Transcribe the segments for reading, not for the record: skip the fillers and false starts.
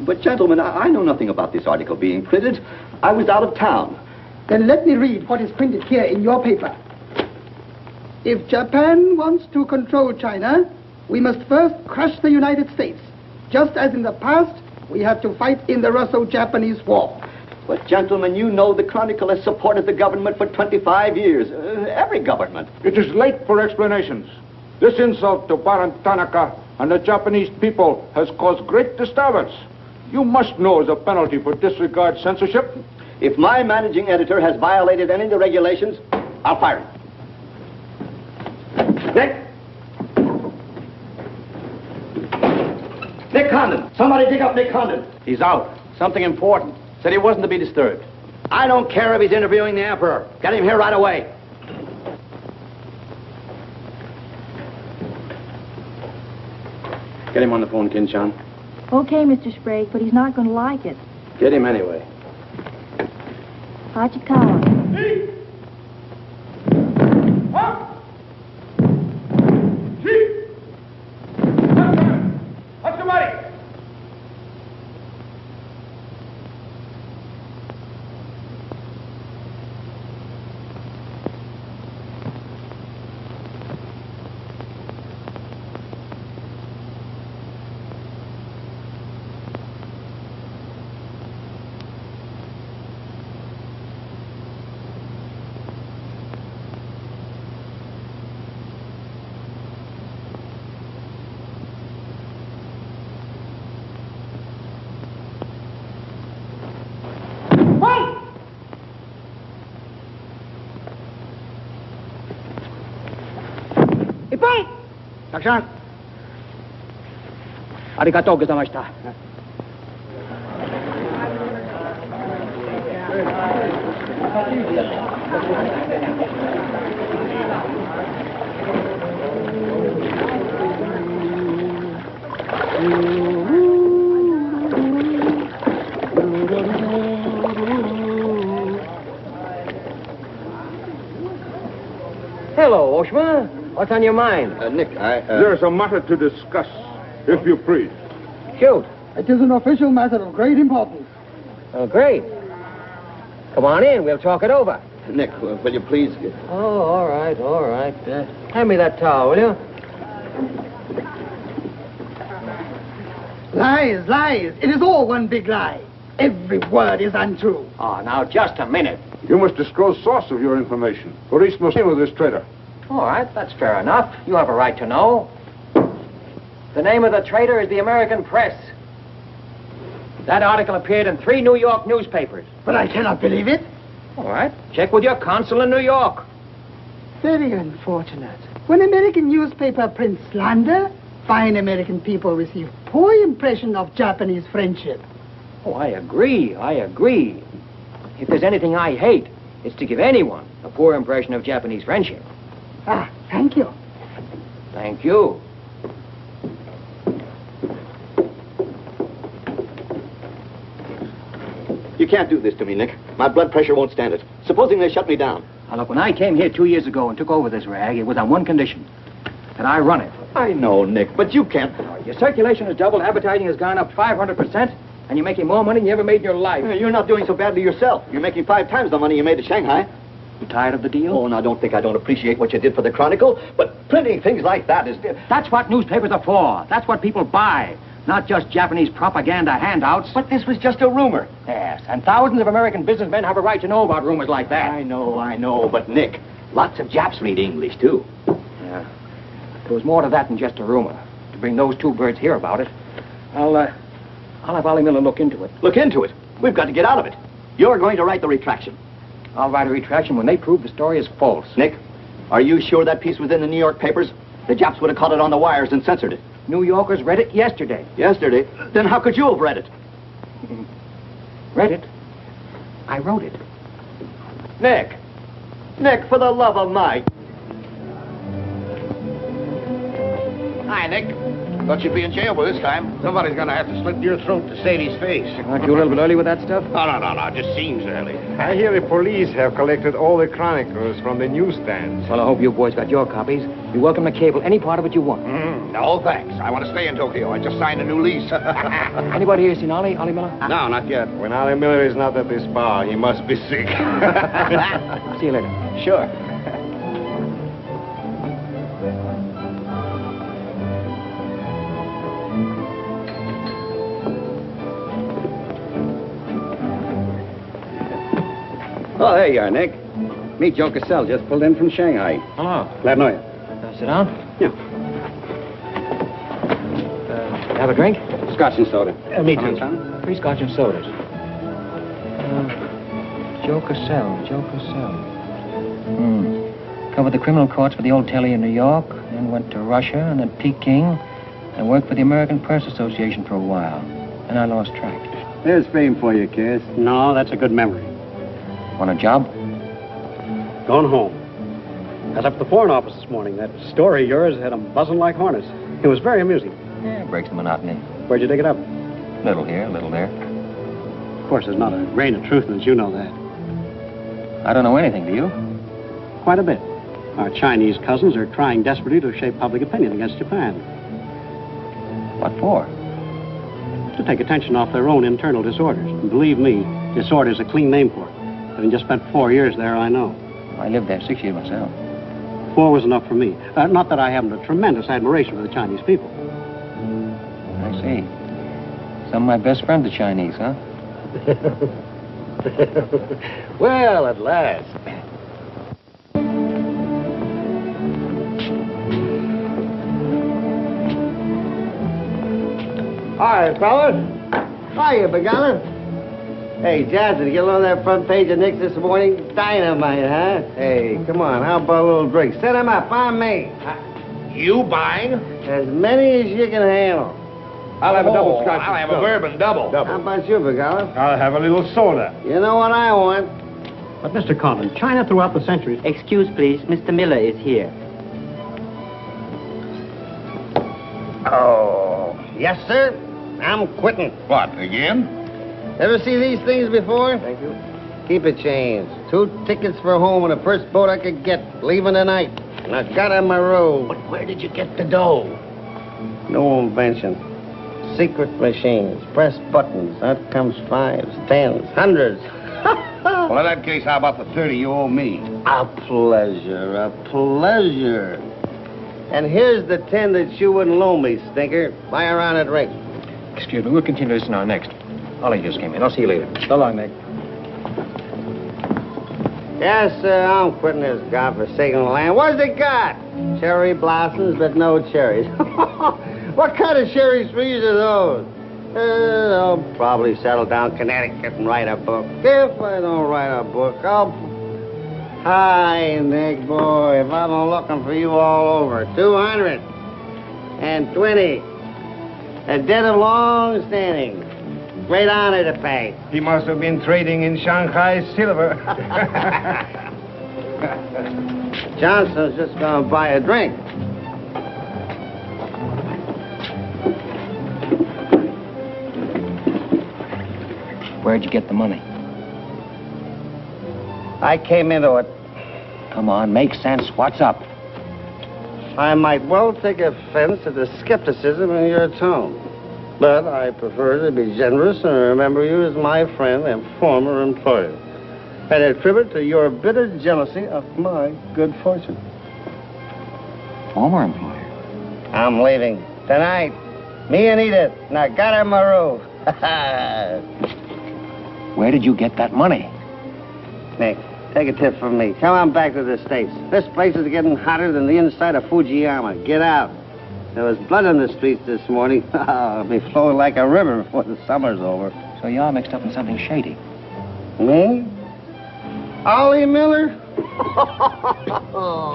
But, gentlemen, I know nothing about this article being printed. I was out of town. Then let me read what is printed here in your paper. If Japan wants to control China, we must first crush the United States. Just as in the past, we have to fight in the Russo-Japanese War. But, gentlemen, you know the Chronicle has supported the government for 25 years. Every government. It is late for explanations. This insult to Baron Tanaka and the Japanese people has caused great disturbance. You must know as a penalty for disregard censorship. If my managing editor has violated any of the regulations, I'll fire him. Nick Condon. Somebody dig up Nick Condon. He's out. Something important. Said he wasn't to be disturbed. I don't care if he's interviewing the Emperor. Get him here right away. Get him on the phone, Kin-chan. Okay, Mr. Sprague, but he's not going to like it. Get him anyway. Hachikawa. Takshan. Arigatou gozaimashita. Hello, Oshma. What's on your mind? Nick, There's a matter to discuss, if you please. Shoot. It is an official matter of great importance. Oh, great. Come on in. We'll talk it over. Nick, will you please... Oh, all right, all right. Hand me that towel, will you? Lies, lies. It is all one big lie. Every word is untrue. Oh, now, just a minute. You must disclose source of your information. Police must deal with this traitor. All right, that's fair enough. You have a right to know. The name of the traitor is the American Press. That article appeared in 3 New York newspapers. But I cannot believe it. All right, check with your consul in New York. Very unfortunate. When American newspaper prints slander, fine American people receive poor impression of Japanese friendship. Oh, I agree. If there's anything I hate, it's to give anyone a poor impression of Japanese friendship. Ah, thank you. Thank you. You can't do this to me, Nick. My blood pressure won't stand it. Supposing they shut me down. Now, look, when I came here 2 years ago and took over this rag, it was on one condition. That I run it. I know, Nick, but you can't... Your circulation has doubled, advertising has gone up 500%, and you're making more money than you ever made in your life. You're not doing so badly yourself. You're making 5 times the money you made at Shanghai. You tired of the deal? Oh, now don't think I don't appreciate what you did for the Chronicle, but printing things like that is... That's what newspapers are for. That's what people buy. Not just Japanese propaganda handouts. But this was just a rumor. Yes, and thousands of American businessmen have a right to know about rumors like that. I know, but Nick, lots of Japs read English, too. Yeah. There was more to that than just a rumor. To bring those 2 birds here about it, I'll have Ollie Miller look into it. Look into it. We've got to get out of it. You're going to write the retraction. I'll write a retraction when they prove the story is false. Nick, are you sure that piece was in the New York papers? The Japs would have caught it on the wires and censored it. New Yorkers read it yesterday. Yesterday? Then how could you have read it? Read it? I wrote it. Nick, for the love of Mike. Hi, Nick. Thought you'd be in jail by this time. Somebody's gonna have to slit your throat to save his face. Aren't you a little bit early with that stuff? No. It just seems early. I hear the police have collected all the chronicles from the newsstands. Well, I hope you boys got your copies. You're welcome to cable any part of it you want. No, thanks. I want to stay in Tokyo. I just signed a new lease. Anybody here seen Ollie Miller? No, not yet. When Ollie Miller is not at this bar, he must be sick. See you later. Sure. Oh, there you are, Nick. Meet Joe Cassell, just pulled in from Shanghai. Hello. Glad to know you. Sit down. Yeah. Have a drink? Scotch and soda. Me too. 3 scotch and sodas. Joe Cassell. Covered the criminal courts for the old telly in New York, then went to Russia and then Peking, and worked for the American Press Association for a while. Then I lost track. There's fame for you, Cass. No, that's a good memory. Want a job? Going home. I was up at the Foreign Office this morning. That story of yours had them buzzing like hornets. It was very amusing. Yeah, breaks the monotony. Where'd you dig it up? Little here, little there. Of course, there's not a grain of truth in it. You know that. I don't know anything, do you? Quite a bit. Our Chinese cousins are trying desperately to shape public opinion against Japan. What for? To take attention off their own internal disorders. And believe me, disorder's a clean name for it. Having just spent 4 years there, I know. I lived there 6 years myself. 4 was enough for me. Not that I haven't a tremendous admiration for the Chinese people. I see. Some of my best friends are Chinese, huh? Well, at last. Hi, fellas. Hiya, Begala. Hey, Johnson, you get along that front page of Nick's this morning? Dynamite, huh? Hey, come on, how about a little drink? Set him up, on me. You buying? As many as you can handle. I'll have a double scotch. I'll have a bourbon double. How about you, Begala? I'll have a little soda. You know what I want? But, Mr. Condon, China throughout the centuries... Excuse, please. Mr. Miller is here. Oh, yes, sir. I'm quitting. What, again? Ever see these things before? Thank you. Keep it changed. 2 tickets for home on the first boat I could get, leaving tonight. And I got on my road. But where did you get the dough? No invention. Secret machines. Press buttons. Out comes 5s, 10s, 100s. Well, in that case, how about the 30 you owe me? A pleasure, a pleasure. And here's the 10 that you wouldn't loan me, stinker. Buy a round of drink. Excuse me, we'll continue this now next. Ollie just came in. I'll see you later. So long, Nick. Yes, sir, I'm quitting this godforsaken land. What's it got? Cherry blossoms, but no cherries. What kind of cherry trees are those? I'll probably settle down Connecticut and write a book. If I don't write a book, I'll... Hi, Nick, boy. If I'm looking for you all over. 220. A debt of long standing. Great honor to pay. He must have been trading in Shanghai silver. Johnson's just gonna buy a drink. Where'd you get the money? I came into it. Come on, make sense. What's up? I might well take offense at the skepticism in your tone. But I prefer to be generous and remember you as my friend and former employer. And attribute to your bitter jealousy of my good fortune. Former employer? I'm leaving tonight. Me and Edith. And I got on my road. Where did you get that money? Nick, take a tip from me. Come on back to the States. This place is getting hotter than the inside of Fujiyama. Get out. There was blood on the streets this morning. I'll be flowing like a river before the summer's over. So you're all mixed up in something shady. Me? Ollie Miller?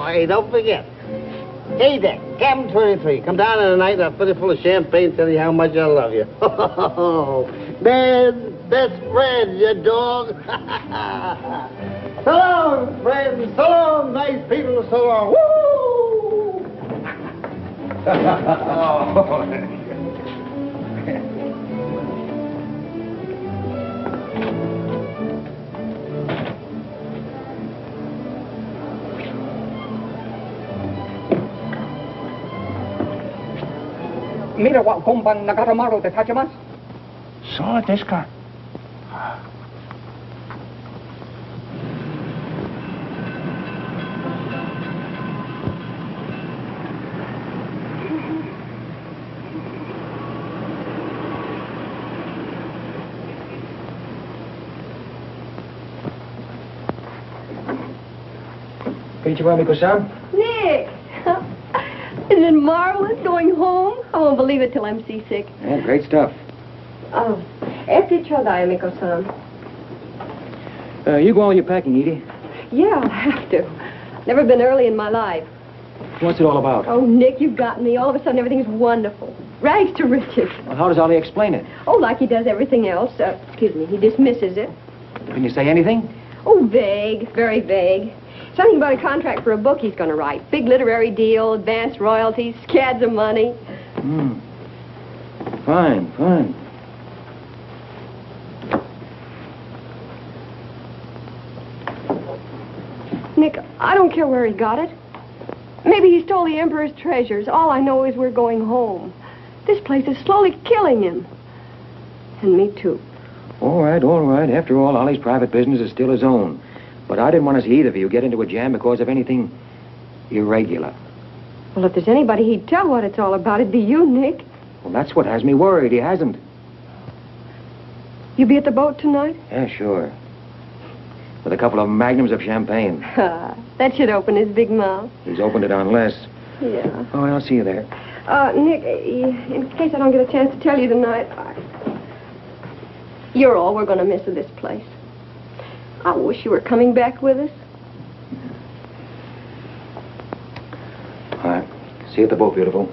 Hey, don't forget. Hey, Dick, Captain 23. Come down tonight and I'll fill it full of champagne and tell you how much I love you. Man, best friend, you dog. So long, friends. So long, nice people. So long. Woo! Mira wa komban nagaramaru de tachimasu. So, desu ka? Konnichiwa, Miko-san. Nick! Isn't it marvelous going home? I won't believe it till I'm seasick. Yeah, great stuff. Oh, eti chodai, Miko-san. You go on with your packing, Edie. Yeah, I'll have to. Never been early in my life. What's it all about? Oh, Nick, you've got me. All of a sudden, everything's wonderful. Rags to riches. Well, how does Ollie explain it? Oh, like he does everything else. Excuse me, he dismisses it. Can you say anything? Oh, vague, very vague. Something about a contract for a book he's going to write. Big literary deal, advanced royalties, scads of money. Fine, fine. Nick, I don't care where he got it. Maybe he stole the Emperor's treasures. All I know is we're going home. This place is slowly killing him. And me, too. All right, all right. After all, Ollie's private business is still his own. But I didn't want to see either of you get into a jam because of anything irregular. Well, if there's anybody he'd tell what it's all about, it'd be you, Nick. Well, that's what has me worried. He hasn't. You be at the boat tonight? Yeah, sure. With a couple of magnums of champagne. That should open his big mouth. He's opened it on less. Yeah. Oh, I'll see you there. Nick, in case I don't get a chance to tell you tonight, you're all we're going to miss of this place. I wish you were coming back with us. All right. See you at the boat, beautiful.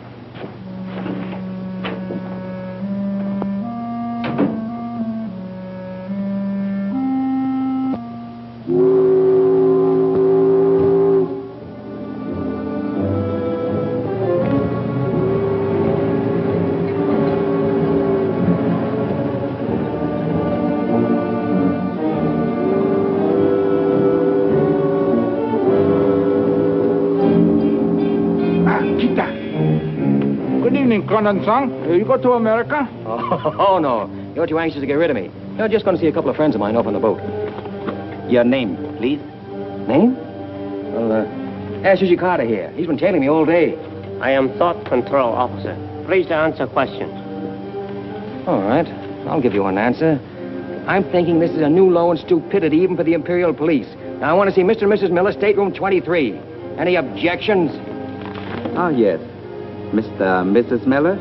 Condon-san, you go to America? Oh, no. You're too anxious to get rid of me. You're just going to see a couple of friends of mine off on the boat. Your name, please? Name? Well, ask Sushi Carter here. He's been tailing me all day. I am Thought Control Officer. Please to answer questions. All right. I'll give you an answer. I'm thinking this is a new low in stupidity even for the Imperial Police. Now, I want to see Mr. and Mrs. Miller, stateroom 23. Any objections? Oh, yes. Mr. and Mrs. Miller?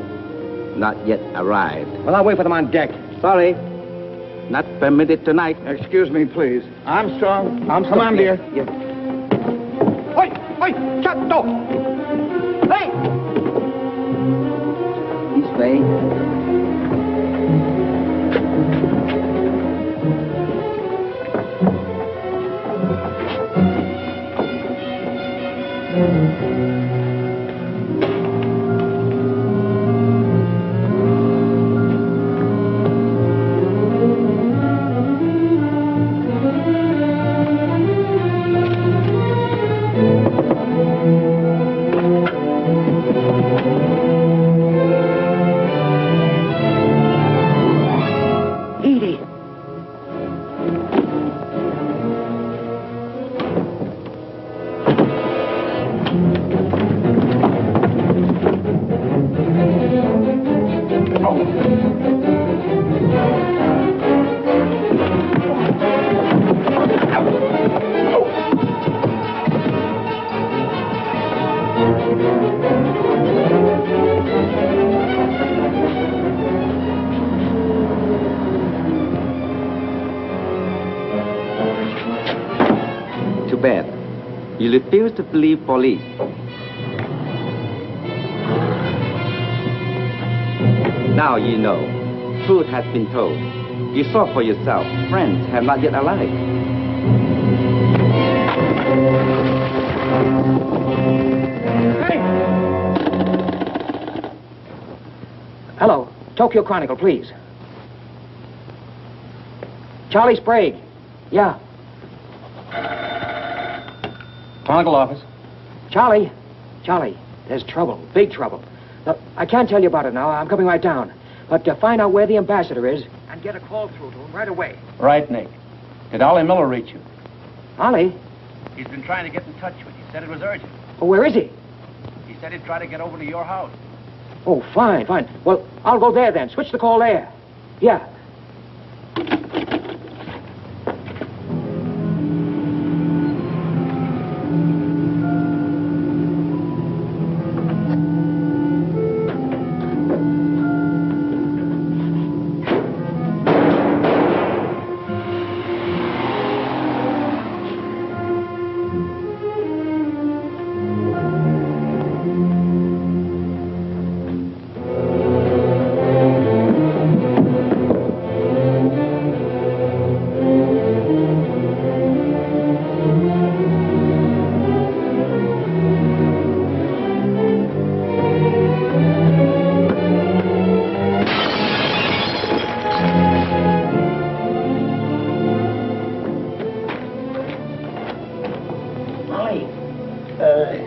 Not yet arrived. Well, I'll wait for them on deck. Sorry. Not permitted tonight. Excuse me, please. Armstrong. Come on, dear. Yes. Oi! Oi! Shut the door! Hey! This way. You refuse to believe police. Now you know. Truth has been told. You saw for yourself. Friends have not yet arrived. Hey! Hello. Tokyo Chronicle, please. Charlie Sprague. Yeah. Chronicle office. Charlie, there's trouble, big trouble. Now, I can't tell you about it now. I'm coming right down. But find out where the ambassador is and get a call through to him right away. Right, Nick. Did Ollie Miller reach you? Ollie? He's been trying to get in touch with you. Said it was urgent. Oh, where is he? He said he'd try to get over to your house. Oh, fine. Well, I'll go there then. Switch the call there. Yeah.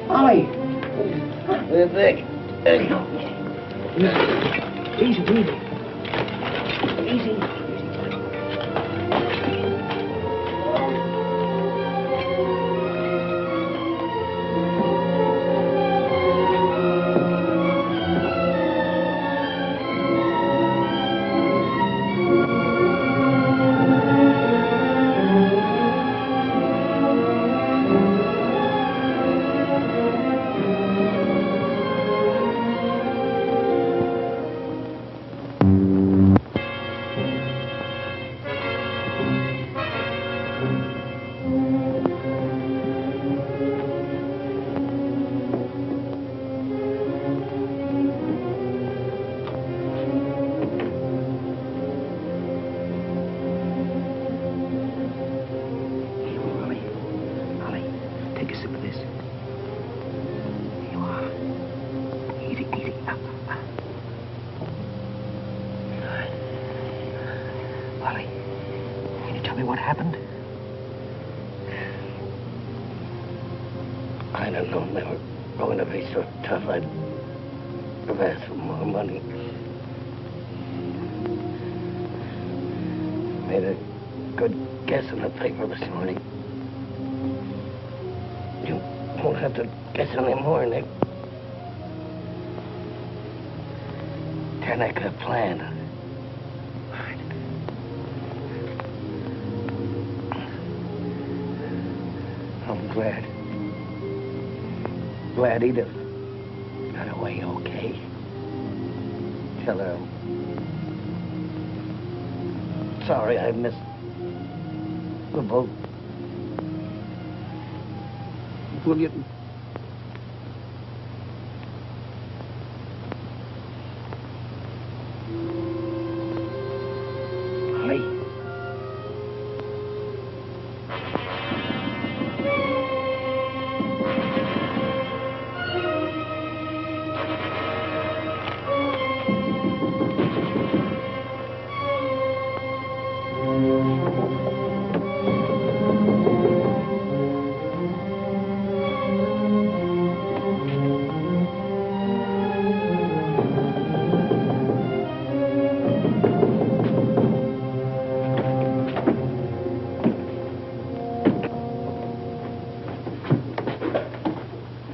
Ollie. There you go. Easy. tell me what happened? I don't know. They were going to be so tough, I'd have asked for more money. Made a good guess in the paper this morning. You won't have to guess anymore, Nick. Tanaka Plan. I'm glad Edith got away okay. Tell her I'm sorry I missed the boat. Will you?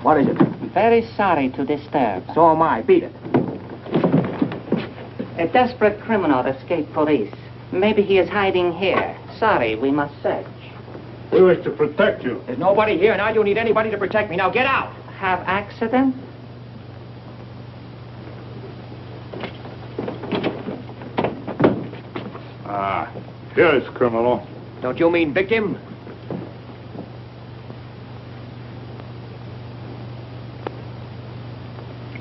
What is it? Very sorry to disturb. So am I. Beat it. A desperate criminal escaped police. Maybe he is hiding here. Sorry, we must search. We wish to protect you. There's nobody here, and I don't need anybody to protect me. Now get out! Have accident? Here is criminal. Don't you mean victim?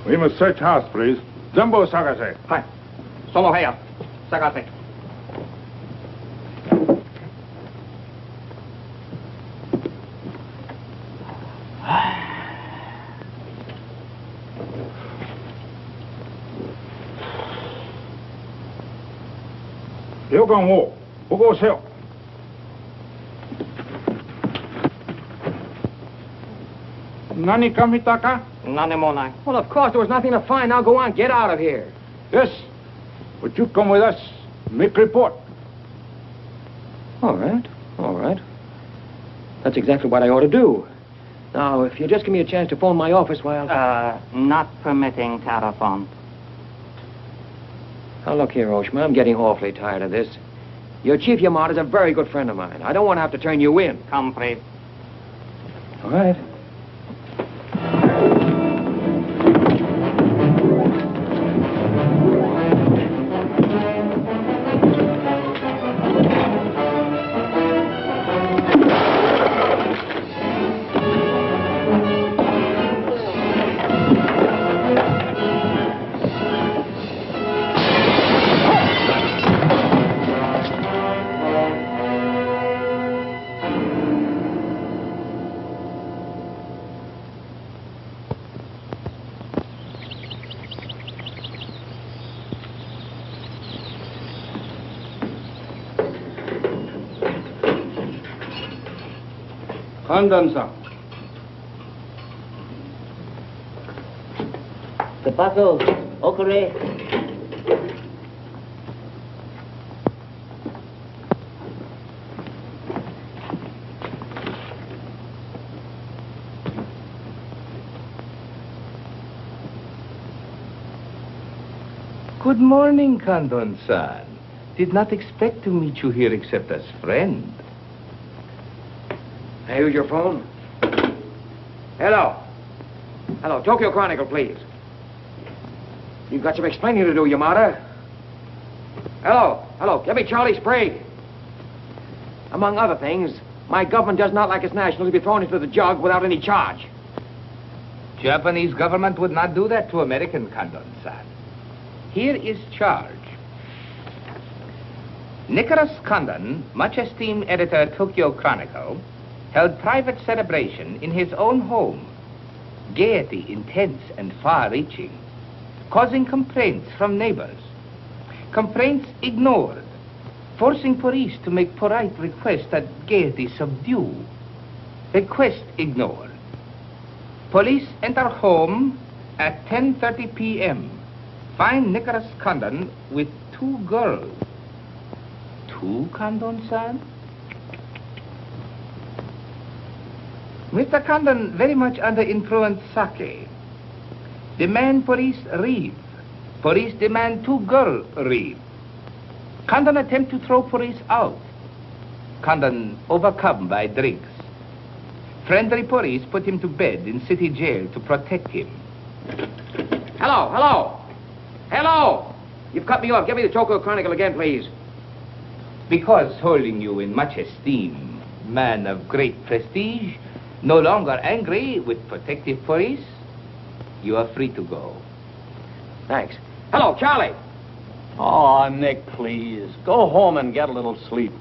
We must search house, please. Jumbo Sagase. Hi. Solo Heya. Sagase. 여강호, 보고 오세요. Nani kamitaka? Nanemonai. Well, of course, there was nothing to find. Now go on, get out of here. Yes. Would you come with us? Make report. All right. That's exactly what I ought to do. Now, if you just give me a chance to phone my office while... Not permitting telephone. Now, look here, Oshma, I'm getting awfully tired of this. Your Chief Yamada is a very good friend of mine. I don't want to have to turn you in. Compris. All right. Condon-san. The puzzle, okure. Good morning, Condon-san. Did not expect to meet you here except as friend. Hey, use your phone. Hello. Hello, Tokyo Chronicle, please. You've got some explaining to do, Yamada. Hello, get me Charlie Sprague. Among other things, my government does not like its nationals to be thrown into the jug without any charge. Japanese government would not do that to American, Condon-san. Here is charge. Nicholas Condon, much esteemed editor, Tokyo Chronicle, held private celebration in his own home. Gaiety intense and far-reaching, causing complaints from neighbors. Complaints ignored. forcing police to make polite requests that Gaiety subdue. Request ignored. Police enter home at 10:30 p.m. Find Nicholas Condon with 2 girls. 2 Condon, son? Mr. Condon very much under influence sake. Demand police read. Police demand 2 girls read. Condon attempt to throw police out. Condon overcome by drinks. Friendly police put him to bed in city jail to protect him. Hello, hello. Hello! You've cut me off. Give me the Tokyo Chronicle again, please. Because holding you in much esteem, man of great prestige, no longer angry with protective police, you are free to go. Thanks. Hello, Charlie. Oh, Nick, please. Go home and get a little sleep.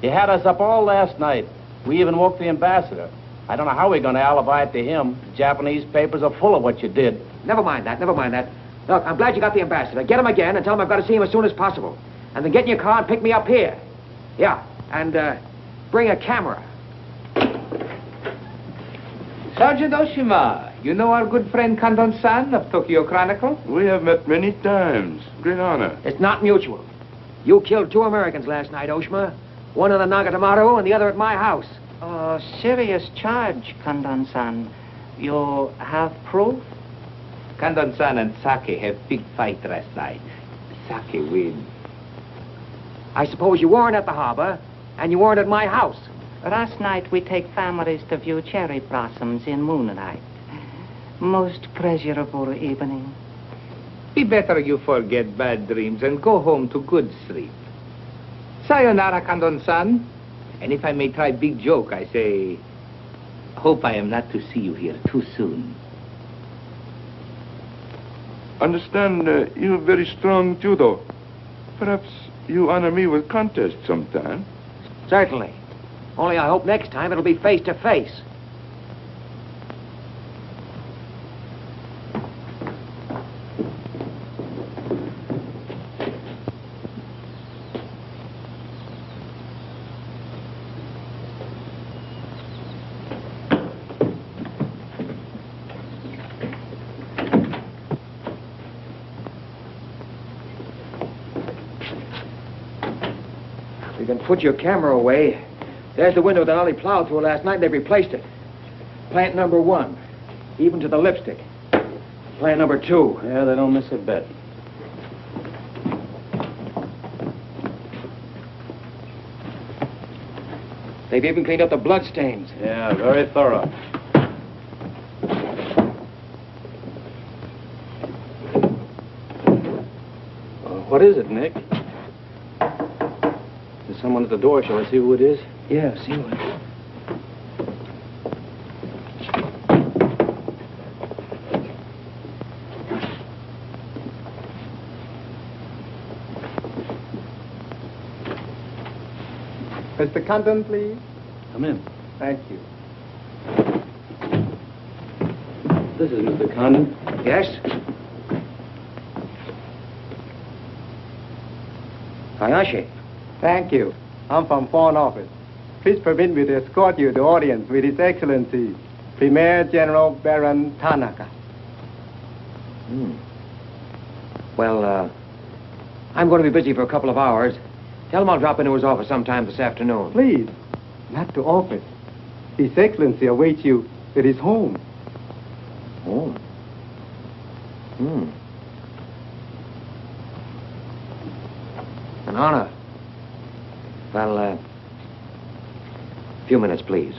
You had us up all last night. We even woke the ambassador. I don't know how we're going to alibi it to him. The Japanese papers are full of what you did. Never mind that, never mind that. Look, I'm glad you got the ambassador. Get him again and tell him I've got to see him as soon as possible. And then get in your car and pick me up here. Yeah, and bring a camera. Sergeant Oshima, you know our good friend Condon-san of Tokyo Chronicle? We have met many times. Great honor. It's not mutual. You killed 2 Americans last night, Oshima. One in the Nagatomaru and the other at my house. Oh, serious charge, Condon-san. You have proof? Condon-san and Sake have big fight last night. Sake win. I suppose you weren't at the harbor, and you weren't at my house. Last night we take families to view cherry blossoms in moonlight. Most pleasurable evening. Be better you forget bad dreams and go home to good sleep. Sayonara, Condon-san. And if I may try big joke, I say, hope I am not to see you here too soon. Understand you have very strong judo. Perhaps you honor me with contest sometime. Certainly. Only I hope next time it'll be face to face. You can put your camera away. There's the window that Ollie plowed through last night, and they've replaced it. Plant number 1, even to the lipstick. Plant number 2. Yeah, they don't miss a bit. They've even cleaned up the blood stains. Yeah, very thorough. What is it, Nick? There's someone at the door. Shall I see who it is? Yeah, see what? Mr. Condon, please. Come in. Thank you. This is Mr. Condon. Yes? Hayashi. Thank you. I'm from Foreign Office. Please permit me to escort you to audience with His Excellency, Premier General Baron Tanaka. Well, I'm going to be busy for a couple of hours. Tell him I'll drop into his office sometime this afternoon. Please, not to office. His Excellency awaits you at his home. Home? An honor. Well, a few minutes, please.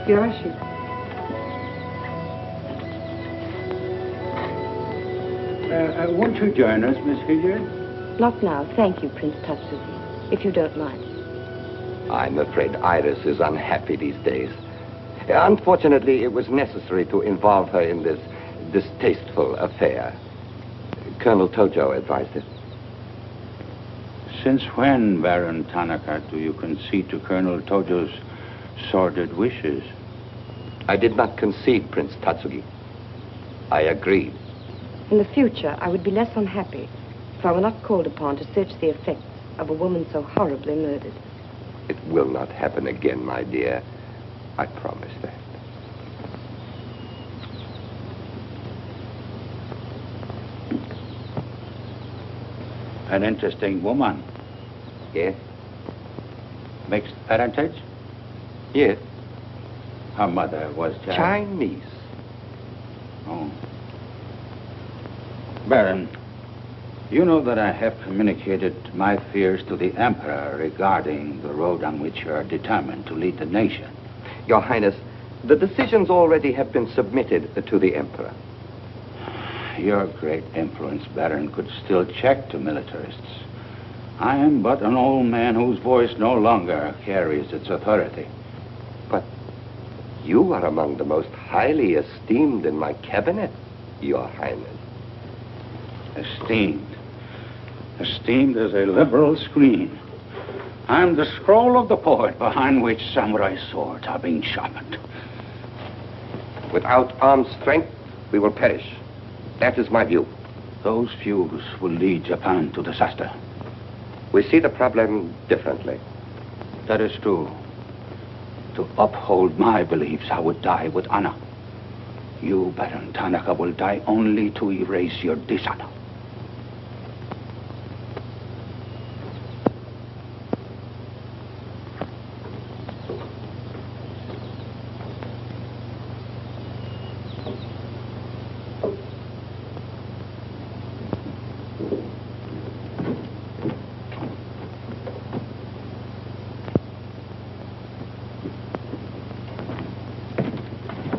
Yoshi. Won't you join us, Miss Hilliard? Not now, thank you, Prince Tatsuki, if you don't mind. I'm afraid Iris is unhappy these days. Unfortunately, it was necessary to involve her in this distasteful affair. Colonel Tojo advised it. Since when, Baron Tanaka, do you concede to Colonel Tojo's sordid wishes? I did not concede, Prince Tatsugi. I agreed. In the future, I would be less unhappy if I were not called upon to search the effects of a woman so horribly murdered. It will not happen again, my dear. I promise that. An interesting woman. Yes? Mixed parentage? Yes. Her mother was Chinese. Oh. Baron, you know that I have communicated my fears to the Emperor regarding the road on which you are determined to lead the nation. Your Highness, the decisions already have been submitted to the Emperor. Your great influence, Baron, could still check the militarists. I am but an old man whose voice no longer carries its authority. But you are among the most highly esteemed in my cabinet, Your Highness. Esteemed. Esteemed as a liberal screen. I'm the scroll of the poet behind which samurai swords are being sharpened. Without armed strength, we will perish. That is my view. Those views will lead Japan to disaster. We see the problem differently. That is true. To uphold my beliefs, I would die with honor. You, Baron Tanaka, will die only to erase your dishonor.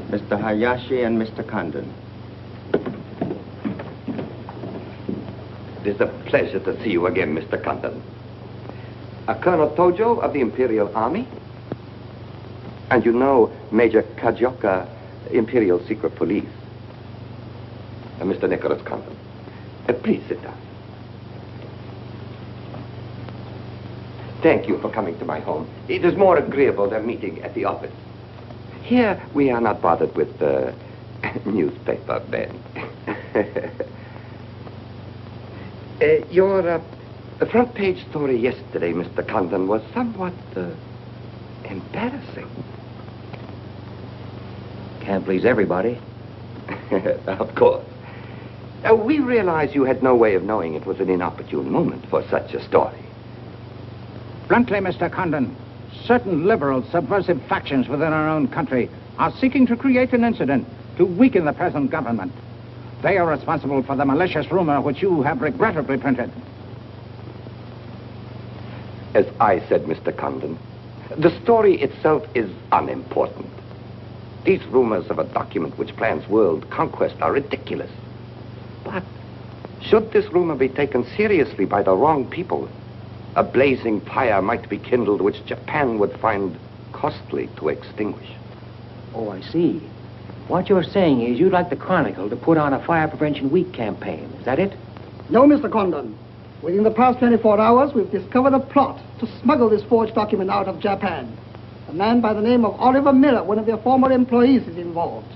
Mr. Hayashi and Mr. Condon. It is a pleasure to see you again, Mr. Condon. Colonel Tojo of the Imperial Army. And you know Major Kajioka, Imperial Secret Police. Mr. Nicholas Condon. Please sit down. Thank you for coming to my home. It is more agreeable than meeting at the office. Here, we are not bothered with the newspaper men. Your front page story yesterday, Mr. Condon, was somewhat embarrassing. Can't please everybody. Of course. We realize you had no way of knowing it was an inopportune moment for such a story. Bluntly, Mr. Condon, certain liberal subversive factions within our own country are seeking to create an incident to weaken the present government. They are responsible for the malicious rumor which you have regrettably printed. As I said, Mr. Condon, the story itself is unimportant. These rumors of a document which plans world conquest are ridiculous. But should this rumor be taken seriously by the wrong people, a blazing fire might be kindled which Japan would find costly to extinguish. Oh, I see. What you're saying is you'd like the Chronicle to put on a Fire Prevention Week campaign. Is that it? No, Mr. Condon. Within the past 24 hours, we've discovered a plot to smuggle this forged document out of Japan. A man by the name of Oliver Miller, one of their former employees, is involved.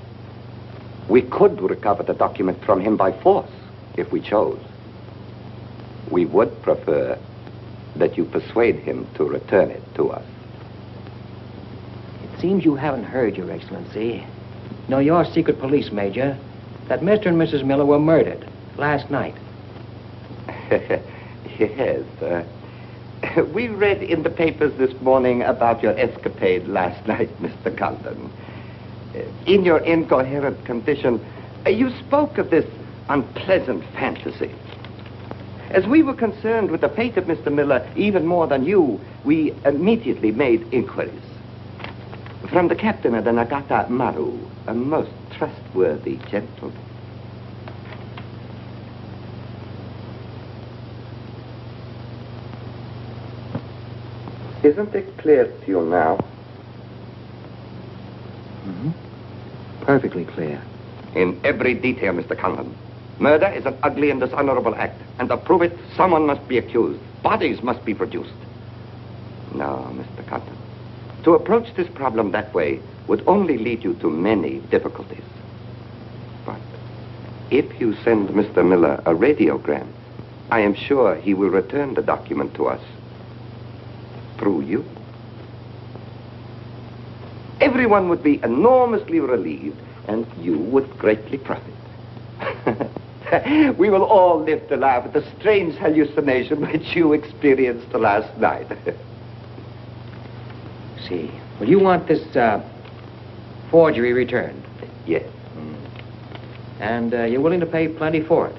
We could recover the document from him by force, if we chose. We would prefer that you persuade him to return it to us. It seems you haven't heard, Your Excellency. No, your secret police, Major, that Mr. and Mrs. Miller were murdered last night. Yes. We read in the papers this morning about your escapade last night, Mr. Condon. In your incoherent condition, you spoke of this unpleasant fantasy. As we were concerned with the fate of Mr. Miller even more than you, we immediately made inquiries. From the captain of the Nagata Maru, a most trustworthy gentleman. Isn't it clear to you now? Mm-hmm. Perfectly clear. In every detail, Mr. Condon. Murder is an ugly and dishonorable act, and to prove it, someone must be accused. Bodies must be produced. No, Mr. Condon. To approach this problem that way would only lead you to many difficulties. But if you send Mr. Miller a radiogram, I am sure he will return the document to us through you. Everyone would be enormously relieved, and you would greatly profit. We will all live to laugh at the strange hallucination which you experienced last night. See. Well, you want this forgery returned? Yes. And you're willing to pay plenty for it?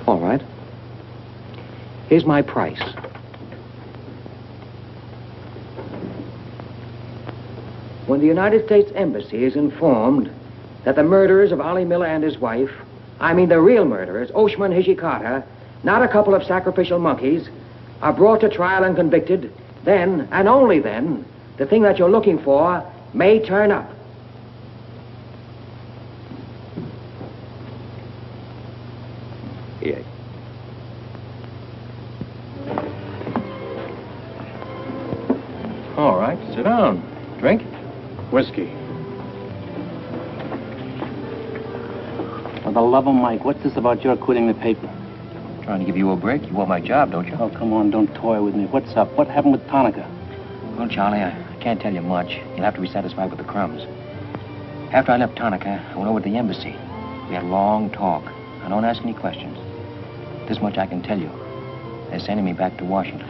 All right. Here's my price. When the United States Embassy is informed that the murderers of Ollie Miller and his wife, I mean the real murderers, Oshman Hijikata, not a couple of sacrificial monkeys, are brought to trial and convicted, then, and only then, the thing that you're looking for may turn up. Yes. All right, sit down. Drink? Whiskey. For the love of Mike, what's this about your quitting the paper? Trying to give you a break. You want my job, don't you? Oh, come on, don't toy with me. What's up? What happened with Tanaka? Well, Charlie, I can't tell you much. You'll have to be satisfied with the crumbs. After I left Tanaka, I went over to the embassy. We had a long talk. Now, don't ask any questions. This much I can tell you. They're sending me back to Washington.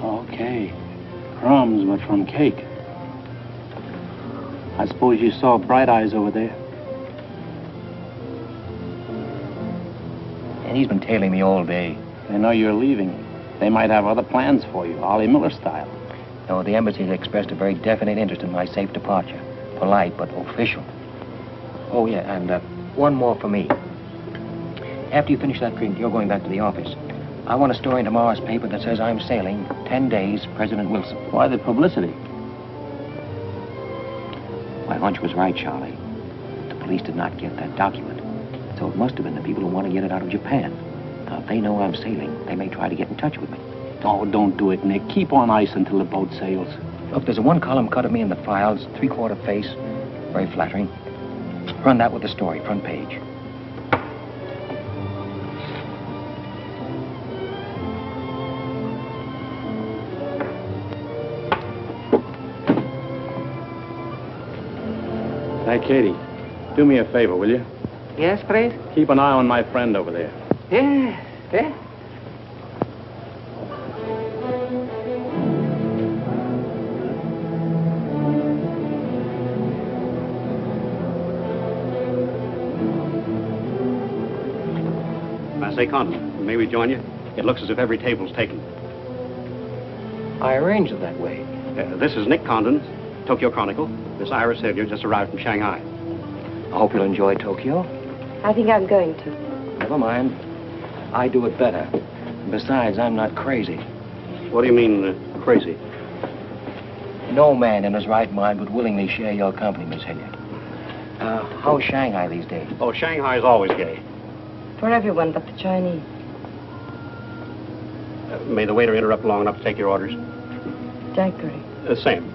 Okay. Crumbs, but from cake. I suppose you saw Bright Eyes over there. And he's been tailing me all day. They know you're leaving. They might have other plans for you, Ollie Miller style. No, the embassy has expressed a very definite interest in my safe departure. Polite, but official. Oh, yeah, and one more for me. After you finish that drink, you're going back to the office. I want a story in tomorrow's paper that says I'm sailing 10 days, President Wilson. Why the publicity? My hunch was right, Charlie. The police did not get that document. So it must have been the people who want to get it out of Japan. Now, if they know I'm sailing, they may try to get in touch with me. Oh, don't do it, Nick. Keep on ice until the boat sails. Look, there's a one-column cut of me in the files, 3/4 face. Very flattering. Run that with the story, front page. Hey, Katie, do me a favor, will you? Yes, please? Keep an eye on my friend over there. Yeah, yeah. I say, Condon, may we join you? It looks as if every table's taken. I arranged it that way. This is Nick Condon, Tokyo Chronicle. Miss Iris Sylvia just arrived from Shanghai. I hope you'll enjoy Tokyo. I think I'm going to. Never mind. I do it better. Besides, I'm not crazy. What do you mean, crazy? No man in his right mind would willingly share your company, Miss Hilliard. How's Shanghai these days? Oh, Shanghai is always gay. For everyone but the Chinese. May the waiter interrupt long enough to take your orders? Daiquiri. Same.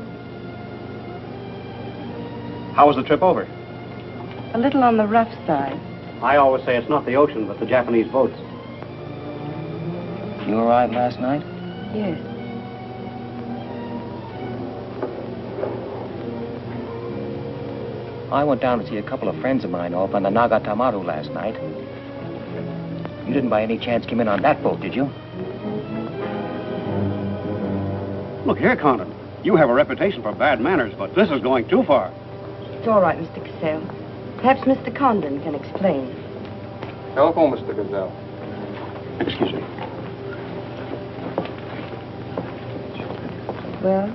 How was the trip over? A little on the rough side. I always say it's not the ocean, but the Japanese boats. You arrived last night? Yes. I went down to see a couple of friends of mine off on the Nagatamaru last night. You didn't by any chance come in on that boat, did you? Look here, Condon. You have a reputation for bad manners, but this is going too far. It's all right, Mr. Cassell. Perhaps Mr. Condon can explain. Telephone, Mr. Gazelle. Excuse me. Well?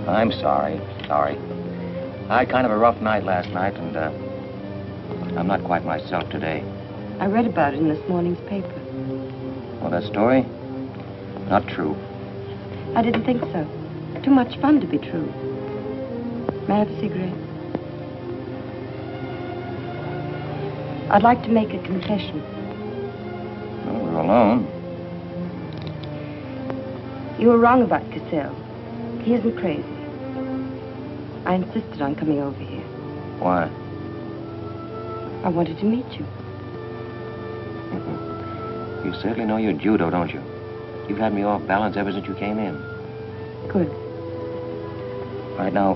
I'm sorry. Sorry. I had kind of a rough night last night, and I'm not quite myself today. I read about it in this morning's paper. Well, that story? Not true. I didn't think so. Too much fun to be true. May I have a cigarette? I'd like to make a confession. Well, we're alone. You were wrong about Cassell. He isn't crazy. I insisted on coming over here. Why? I wanted to meet you. You certainly know your judo, don't you? You've had me off balance ever since you came in. Good. Right now,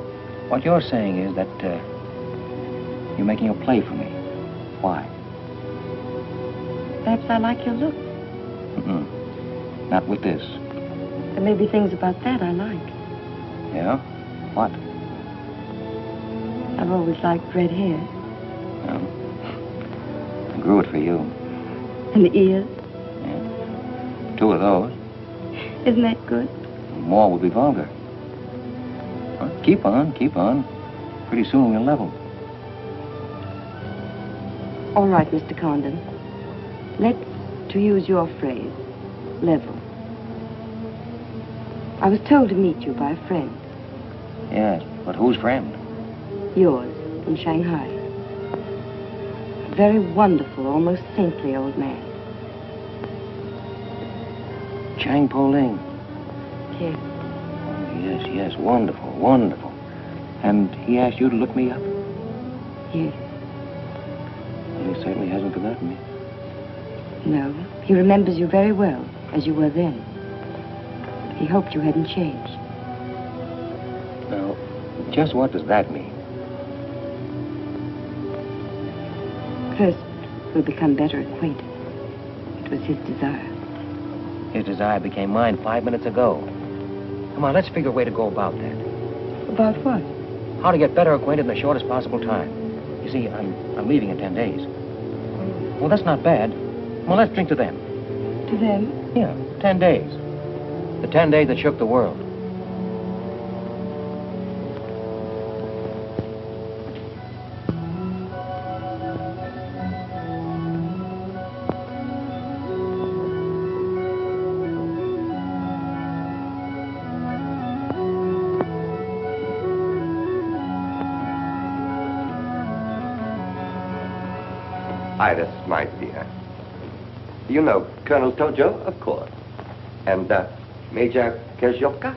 what you're saying is that you're making a play for me. Why? Perhaps I like your look. Not with this. There may be things about that I like. Yeah? What? I've always liked red hair. Well, I grew it for you. And the ears. Yeah. 2 of those. Isn't that good? More would be vulgar. Well, keep on, keep on. Pretty soon we'll level. All right, Mr. Condon. Let's, to use your phrase, level. I was told to meet you by a friend. Yes, but whose friend? Yours, in Shanghai. A very wonderful, almost saintly old man. Chang Po-Ling. Yes. Oh, yes, yes, wonderful, wonderful. And he asked you to look me up? Yes. Well, he certainly hasn't forgotten me. No, he remembers you very well, as you were then. He hoped you hadn't changed. Now, just what does that mean? First, we'll become better acquainted. It was his desire. His desire became mine 5 minutes ago. Come on, let's figure a way to go about that. About what? How to get better acquainted in the shortest possible time. You see, I'm leaving in 10 days. Well, that's not bad. Well, let's drink to them. To them? Yeah, 10 days. The 10 days that shook the world. Iris, my dear. You know Colonel Tojo, of course. And Major Kezioka?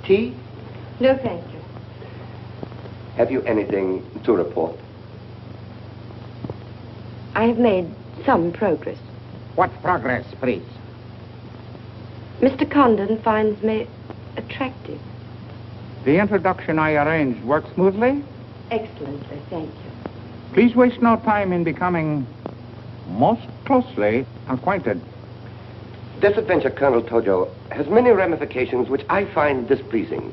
Tea? No, thank you. Have you anything to report? I have made some progress. What progress, please? Mr. Condon finds me attractive. The introduction I arranged worked smoothly? Excellently, thank you. Please waste no time in becoming most closely acquainted. This adventure, Colonel Tojo, has many ramifications which I find displeasing.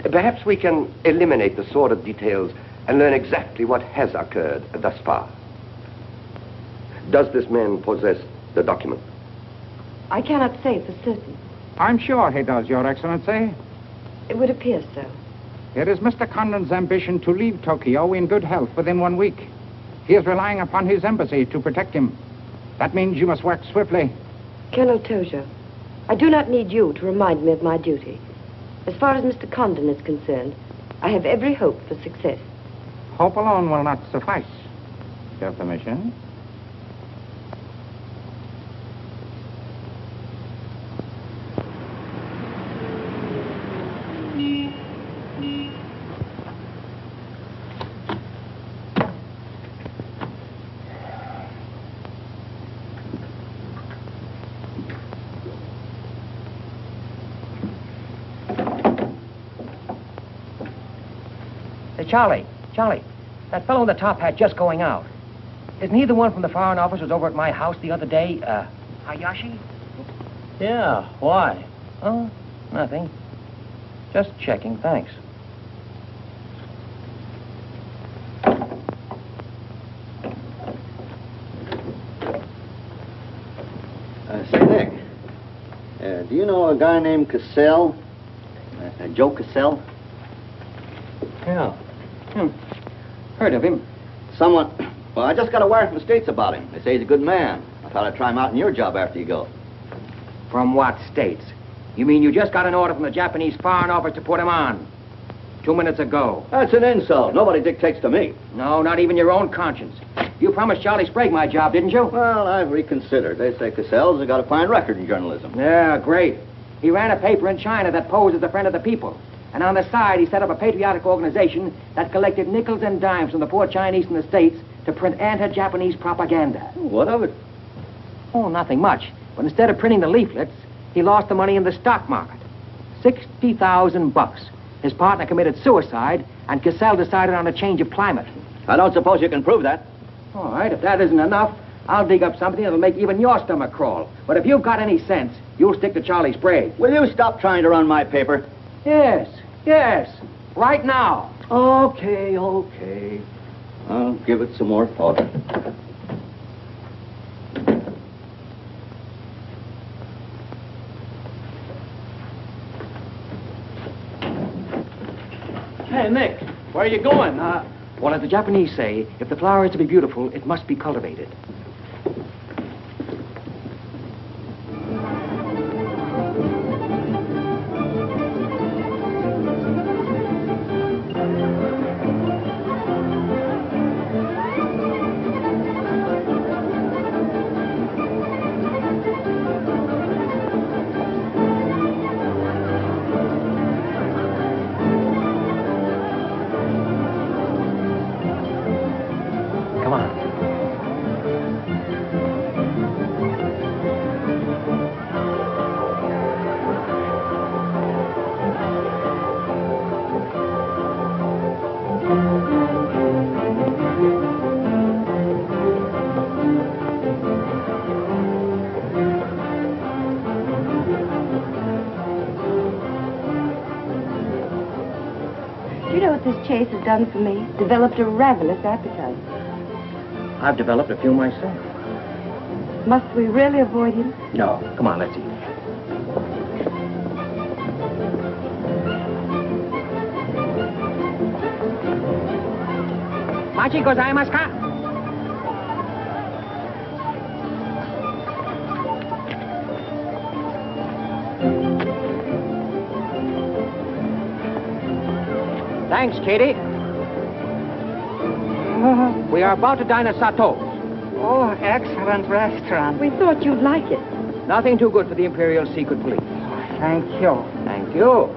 Perhaps we can eliminate the sordid details and learn exactly what has occurred thus far. Does this man possess the document? I cannot say for certain. I'm sure he does, Your Excellency. It would appear so. It is Mr. Condon's ambition to leave Tokyo in good health within 1 week. He is relying upon his embassy to protect him. That means you must work swiftly. Colonel Tojo, I do not need you to remind me of my duty. As far as Mr. Condon is concerned, I have every hope for success. Hope alone will not suffice. Your permission? Charlie, that fellow in the top hat just going out. Isn't he the one from the Foreign Office who was over at my house the other day? Hayashi? Yeah, why? Oh, nothing. Just checking, thanks. Say, Nick, do you know a guy named Cassell? Joe Cassell? Yeah. Heard of him. Well, I just got a wire from the States about him. They say he's a good man. I thought I'd try him out in your job after you go. From what states? You mean you just got an order from the Japanese Foreign Office to put him on? 2 minutes ago. That's an insult. Nobody dictates to me. No, not even your own conscience. You promised Charlie Sprague my job, didn't you? Well, I've reconsidered. They say Cassell's has got a fine record in journalism. Yeah, great. He ran a paper in China that posed as a friend of the people. And on the side, he set up a patriotic organization that collected nickels and dimes from the poor Chinese in the States to print anti-Japanese propaganda. What of it? Oh, nothing much. But instead of printing the leaflets, he lost the money in the stock market. $60,000. His partner committed suicide, and Cassell decided on a change of climate. I don't suppose you can prove that. All right, if that isn't enough, I'll dig up something that'll make even your stomach crawl. But if you've got any sense, you'll stick to Charlie Sprague. Will you stop trying to run my paper? Yes, yes. Right now. Okay. I'll give it some more thought. Hey, Nick, where are you going? Well, as the Japanese say, if the flower is to be beautiful, it must be cultivated. This chase has done for me. Developed a ravenous appetite. I've developed a few myself. Must we really avoid him? No. Come on, let's eat. Machi gozaimasu ka? Thanks, Katie. We are about to dine at Sato's. Oh, excellent restaurant. We thought you'd like it. Nothing too good for the Imperial Secret Police. Thank you. Thank you.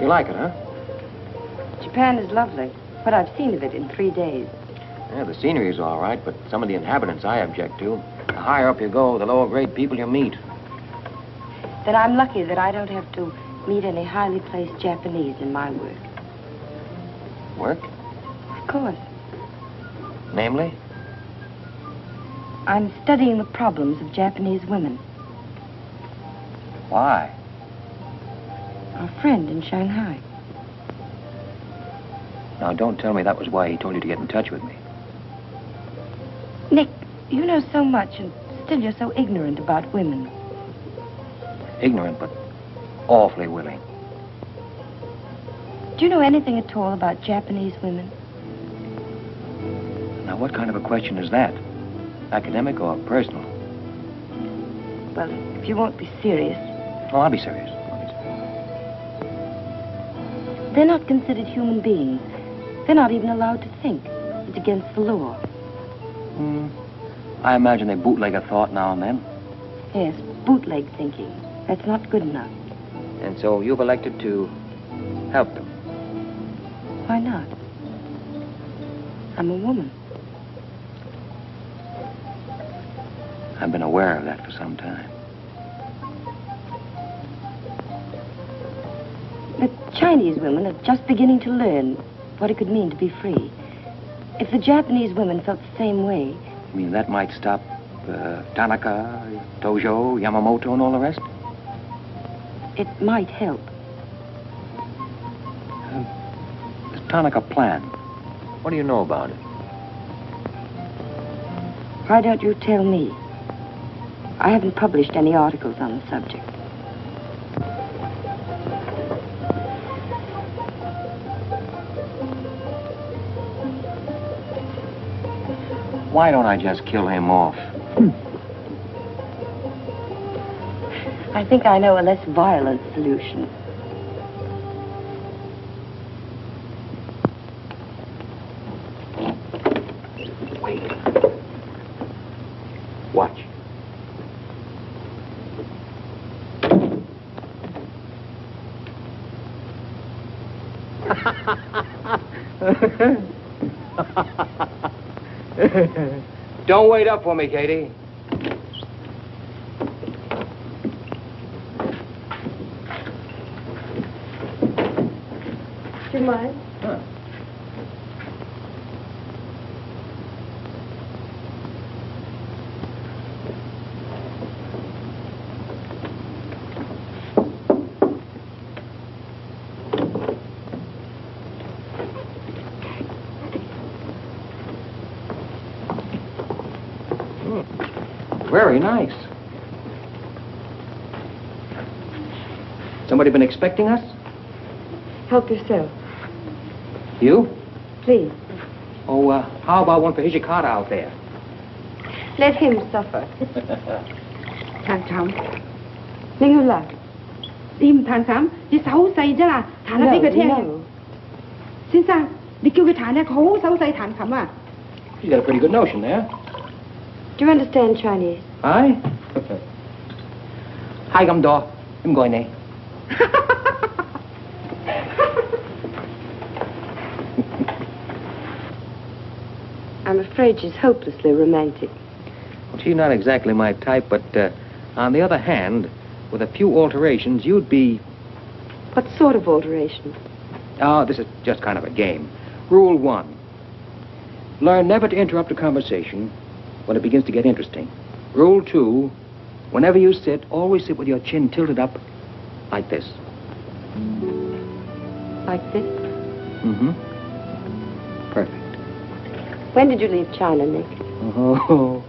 You like it, huh? Japan is lovely. What I've seen of it in 3 days. Yeah, the scenery's all right, but some of the inhabitants I object to. The higher up you go, the lower grade people you meet. Then I'm lucky that I don't have to meet any highly placed Japanese in my work. Work? Of course. Namely? I'm studying the problems of Japanese women. Why? Our friend in Shanghai. Now, don't tell me that was why he told you to get in touch with me. Nick, you know so much, and still you're so ignorant about women. Ignorant, but awfully willing. Do you know anything at all about Japanese women? Now, what kind of a question is that? Academic or personal? Well, if you won't be serious. Oh, I'll be serious. They're not considered human beings. They're not even allowed to think. It's against the law. I imagine they bootleg a thought now and then. Yes, bootleg thinking. That's not good enough. And so you've elected to help them. Why not? I'm a woman. I've been aware of that for some time. The Chinese women are just beginning to learn what it could mean to be free. If the Japanese women felt the same way... You mean that might stop Tanaka, Tojo, Yamamoto, and all the rest? It might help. The Tanaka Plan. What do you know about it? Why don't you tell me? I haven't published any articles on the subject. Why don't I just kill him off? I think I know a less violent solution. Wait. Watch. Don't wait up for me, Katie. Do you mind? Huh. Very nice. Somebody been expecting us? Help yourself. You? Please. Oh, how about one for Hijikata out there? Let him suffer. Thằng Trọng. Ninh Hương là. Tìm thằng Trọng. Đi xấu xay chứ là. Thằng nó biết cái thế. Xin sao? Đi kêu cái thằng này khổ xấu xay thằng Trọng à? You got a pretty good notion there. Do you understand Chinese? Aye? Hai găm đò. Em gọi này. I'm afraid she's hopelessly romantic. Well, she's not exactly my type, but on the other hand, with a few alterations, you'd be... What sort of alterations? Oh, this is just kind of a game. Rule 1. Learn never to interrupt a conversation when it begins to get interesting. Rule 2. Whenever you sit, always sit with your chin tilted up like this. Like this? Mm-hmm. Perfect. When did you leave China, Nick? Oh,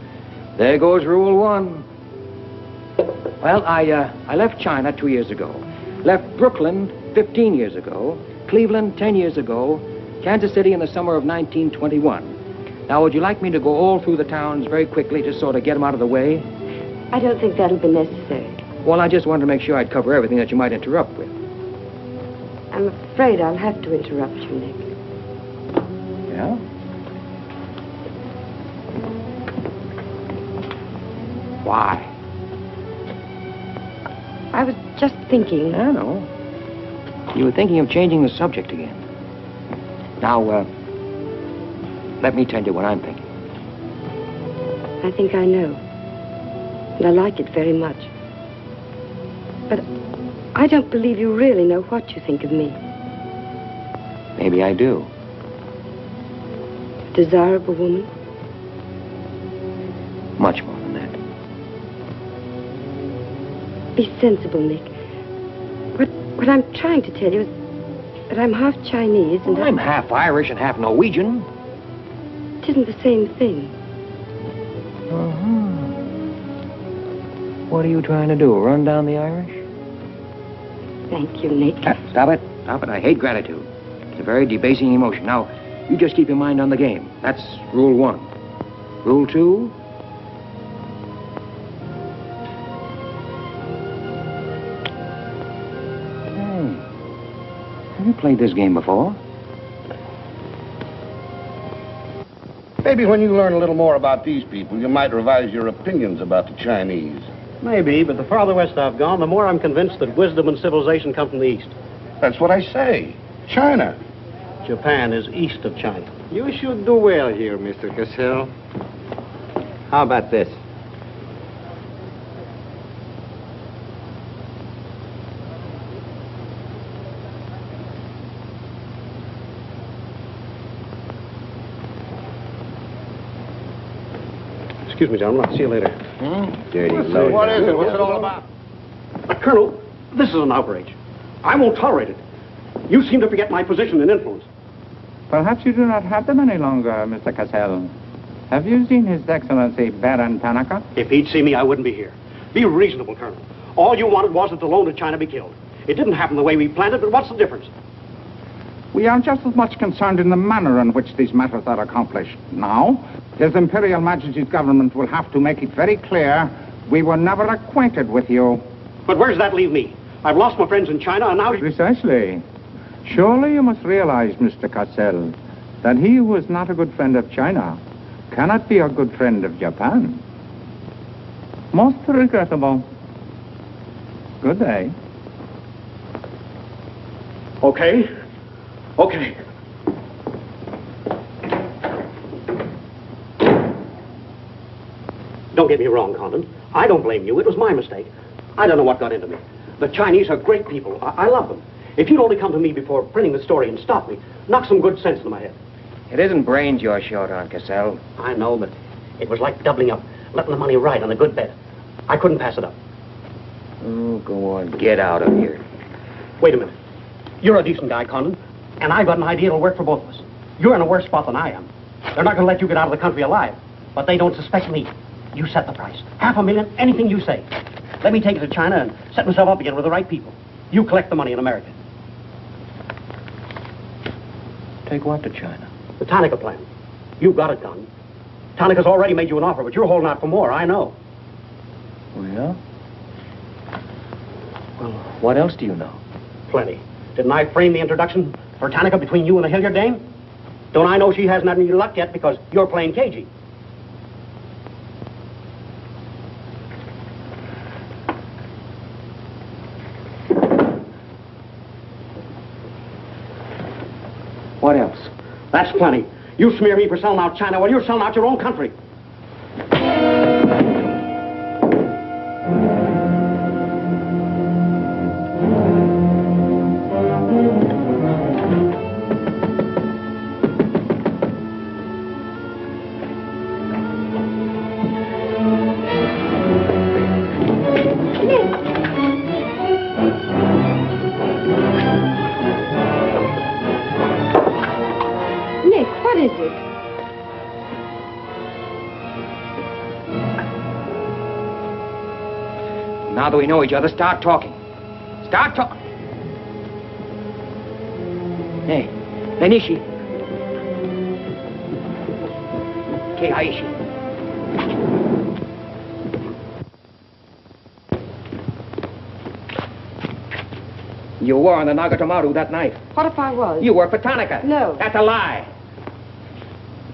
there goes Rule 1. Well, I left China 2 years ago. Left Brooklyn 15 years ago. Cleveland 10 years ago. Kansas City in the summer of 1921. Now, would you like me to go all through the towns very quickly to sort of get them out of the way? I don't think that'll be necessary. Well, I just wanted to make sure I'd cover everything that you might interrupt with. I'm afraid I'll have to interrupt you, Nick. Yeah? Why? I was just thinking... I know. You were thinking of changing the subject again. Now, let me tell you what I'm thinking. I think I know. And I like it very much. But I don't believe you really know what you think of me. Maybe I do. A desirable woman? Much more than that. Be sensible, Nick. What I'm trying to tell you is that I'm half Chinese and... I'm half Irish and half Norwegian. It isn't the same thing. Uh-huh. What are you trying to do, run down the Irish? Thank you, Nick. Stop it. Stop it. I hate gratitude. It's a very debasing emotion. Now, you just keep your mind on the game. That's Rule 1. Rule 2... Have you played this game before? Maybe when you learn a little more about these people, you might revise your opinions about the Chinese. Maybe, but the farther west I've gone, the more I'm convinced that wisdom and civilization come from the east. That's what I say. China. Japan is east of China. You should do well here, Mr. Cassell. How about this? Excuse me, gentlemen. I'll see you later. Dirty load. What is it? What's it all about? Colonel, this is an outrage. I won't tolerate it. You seem to forget my position and influence. Perhaps you do not have them any longer, Mr. Cassell. Have you seen His Excellency Baron Tanaka? If he'd seen me, I wouldn't be here. Be reasonable, Colonel. All you wanted was that the loan to China be killed. It didn't happen the way we planned it, but what's the difference? We are just as much concerned in the manner in which these matters are accomplished. Now, His Imperial Majesty's government will have to make it very clear we were never acquainted with you. But where does that leave me? I've lost my friends in China, and now... Precisely. Surely you must realize, Mr. Cassell, that he who is not a good friend of China cannot be a good friend of Japan. Most regrettable. Good day. Okay. Okay. Don't get me wrong, Condon. I don't blame you. It was my mistake. I don't know what got into me. The Chinese are great people. I love them. If you'd only come to me before printing the story and stop me, knock some good sense into my head. It isn't brains you're short on, Cassell. I know, but it was like doubling up, letting the money ride on a good bet. I couldn't pass it up. Oh, go on. Get out of here. Wait a minute. You're a decent guy, Condon, and I've got an idea that'll work for both of us. You're in a worse spot than I am. They're not going to let you get out of the country alive, but they don't suspect me. You set the price. $500,000, anything you say. Let me take it to China and set myself up again with the right people. You collect the money in America. Take what to China? The Tanaka Plan. You've got it done. Tanaka's already made you an offer, but you're holding out for more, I know. Oh, yeah? Well, what else do you know? Plenty. Didn't I frame the introduction for Tanaka between you and the Hilliard dame? Don't I know she hasn't had any luck yet because you're playing cagey? What else? That's plenty. You smear me for selling out China while you're selling out your own country. Now that we know each other, start talking. Start talking. Hey, Nenishi. Keihaishi. You were on the Nagatomaru that night. What if I was? You worked for Tanaka. No. That's a lie.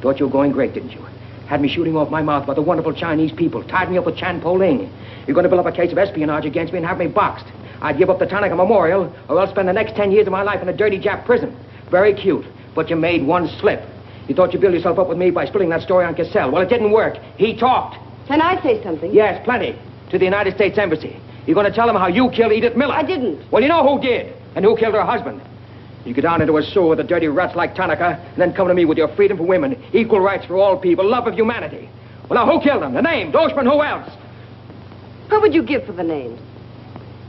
Thought you were going great, didn't you? Had me shooting off my mouth about the wonderful Chinese people. Tied me up with Chan Po-ling. You're going to build up a case of espionage against me and have me boxed. I'd give up the Tanaka Memorial, or else spend the next 10 years of my life in a dirty Jap prison. Very cute, but you made one slip. You thought you'd build yourself up with me by spilling that story on Cassell. Well, it didn't work. He talked. Can I say something? Yes, plenty. To the United States Embassy. You're going to tell them how you killed Edith Miller. I didn't. Well, you know who did, and who killed her husband. You get down into a sewer with the dirty rats like Tanaka, and then come to me with your freedom for women, equal rights for all people, love of humanity. Well, now, who killed them? The name, Doshman, who else? What would you give for the names?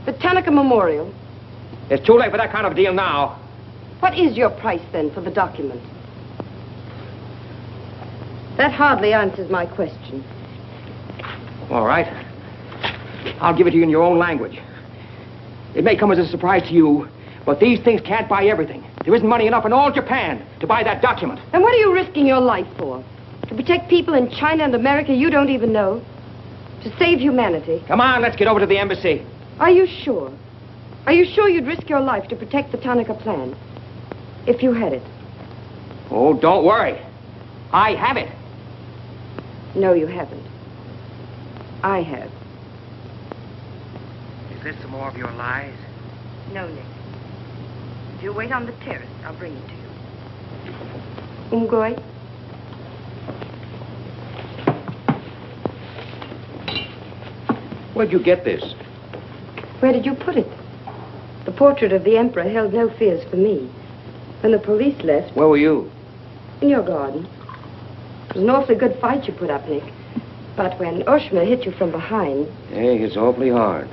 The Tanaka Memorial. It's too late for that kind of deal now. What is your price, then, for the document? That hardly answers my question. All right. I'll give it to you in your own language. It may come as a surprise to you, but these things can't buy everything. There isn't money enough in all Japan to buy that document. And what are you risking your life for? To protect people in China and America you don't even know? To save humanity? Come on, let's get over to the embassy. Are you sure? Are you sure you'd risk your life to protect the Tanaka Plan? If you had it? Oh, don't worry. I have it. No, you haven't. I have. Is this some more of your lies? No, Nick. If you wait on the terrace, I'll bring it to you. Umgoi? Where'd you get this? Where did you put it? The portrait of the Emperor held no fears for me. When the police left... Where were you? In your garden. It was an awfully good fight you put up, Nick. But when Oshima hit you from behind... Hey, it's awfully hard.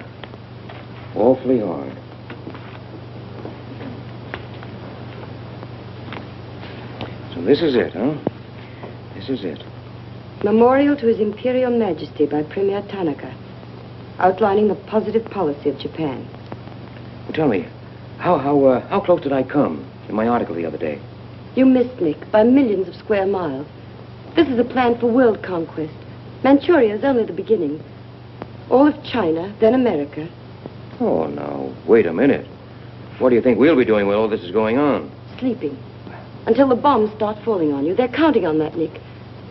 Awfully hard. So this is it, huh? This is it. Memorial to His Imperial Majesty by Premier Tanaka, outlining the positive policy of Japan. Well, tell me, how close did I come in my article the other day? You missed, Nick, by millions of square miles. This is a plan for world conquest. Manchuria is only the beginning. All of China, then America. Oh, now, wait a minute. What do you think we'll be doing when all this is going on? Sleeping. Until the bombs start falling on you. They're counting on that, Nick.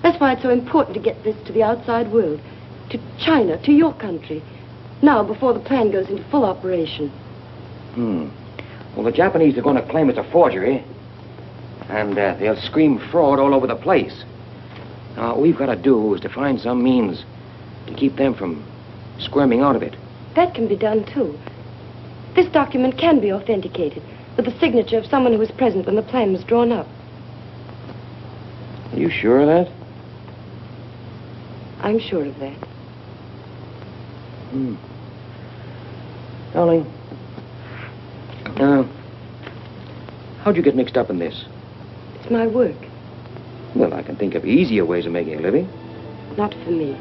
That's why it's so important to get this to the outside world. To China, to your country. Now, before the plan goes into full operation. Well, the Japanese are going to claim it's a forgery. And they'll scream fraud all over the place. Now, all we've got to do is to find some means to keep them from squirming out of it. That can be done, too. This document can be authenticated with the signature of someone who was present when the plan was drawn up. Are you sure of that? I'm sure of that. Darling, how'd you get mixed up in this? It's my work. Well, I can think of easier ways of making a living. Not for me.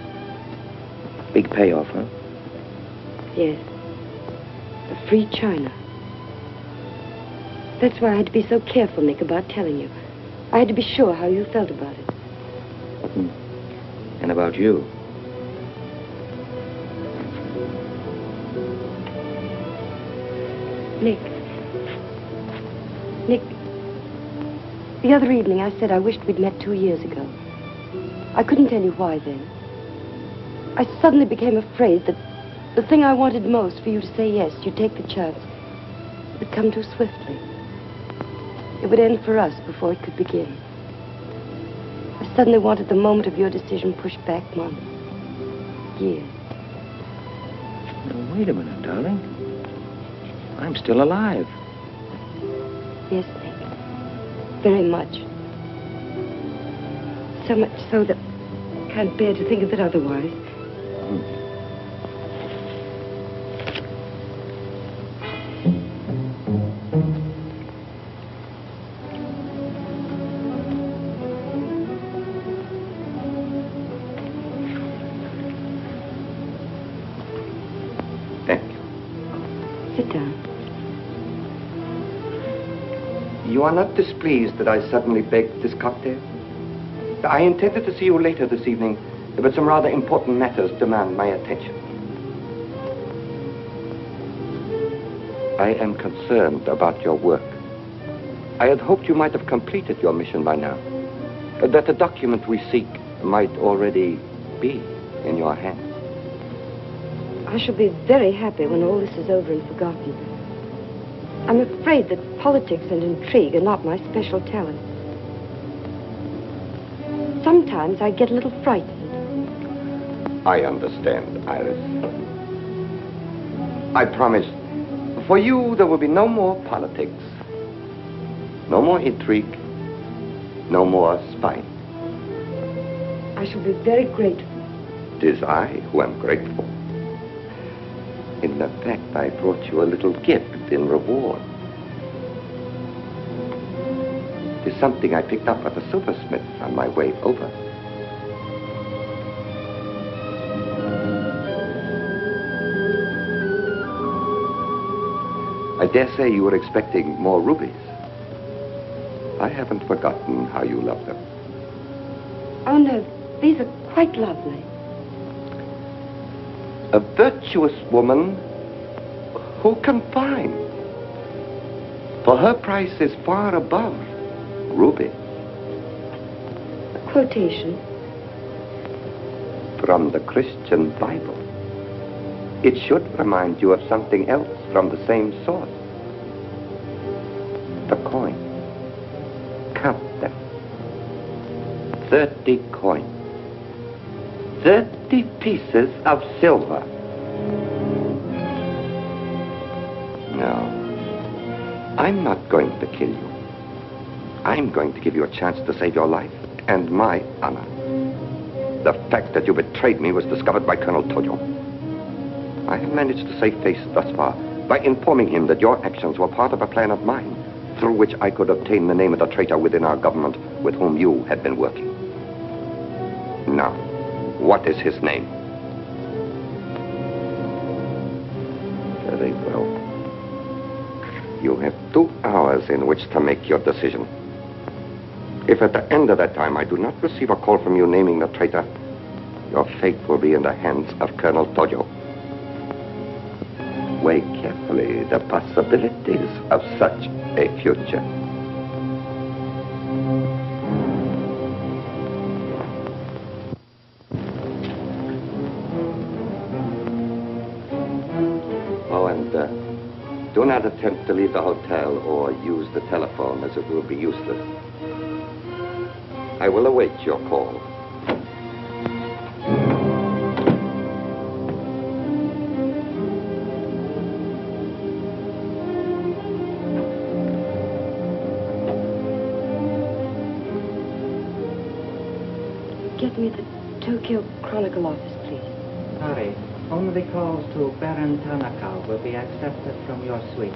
Big payoff, huh? Yes. The free China. That's why I had to be so careful, Nick, about telling you. I had to be sure how you felt about it. And about you. Nick. The other evening I said I wished we'd met 2 years ago. I couldn't tell you why then. I suddenly became afraid that the thing I wanted most for you to say yes, you'd take the chance, would come too swiftly. It would end for us before it could begin. I suddenly wanted the moment of your decision pushed back months, years. Now, wait a minute, darling. I'm still alive. Yes, Nick. Very much. So much so that I can't bear to think of it otherwise. Thank you. Sit down. You are not displeased that I suddenly begged this cocktail? I intended to see you later this evening, but some rather important matters demand my attention. I am concerned about your work. I had hoped you might have completed your mission by now, that the document we seek might already be in your hands. I shall be very happy when all this is over and forgotten. I'm afraid that politics and intrigue are not my special talent. Sometimes I get a little frightened. I understand, Iris. I promise, for you there will be no more politics, no more intrigue, no more spying. I shall be very grateful. It is I who am grateful. In fact, I brought you a little gift in reward. It is something I picked up at the silversmith on my way over. I dare say you were expecting more rubies. I haven't forgotten how you love them. Oh, no, these are quite lovely. A virtuous woman who can find. For her price is far above ruby. A quotation. From the Christian Bible. It should remind you of something else from the same source. The coin. Count them. 30 coins. 30 pieces of silver. No, I'm not going to kill you. I'm going to give you a chance to save your life and my honor. The fact that you betrayed me was discovered by Colonel Toyo. I have managed to save face thus far by informing him that your actions were part of a plan of mine, through which I could obtain the name of the traitor within our government with whom you had been working. Now, what is his name? Very well. You have 2 hours in which to make your decision. If at the end of that time I do not receive a call from you naming the traitor, your fate will be in the hands of Colonel Tojo. Weigh carefully the possibilities of such a future. Oh, and do not attempt to leave the hotel or use the telephone, as it will be useless. I will await your call. Get me the Tokyo Chronicle office, please. Sorry, only calls to Baron Tanaka will be accepted from your suite.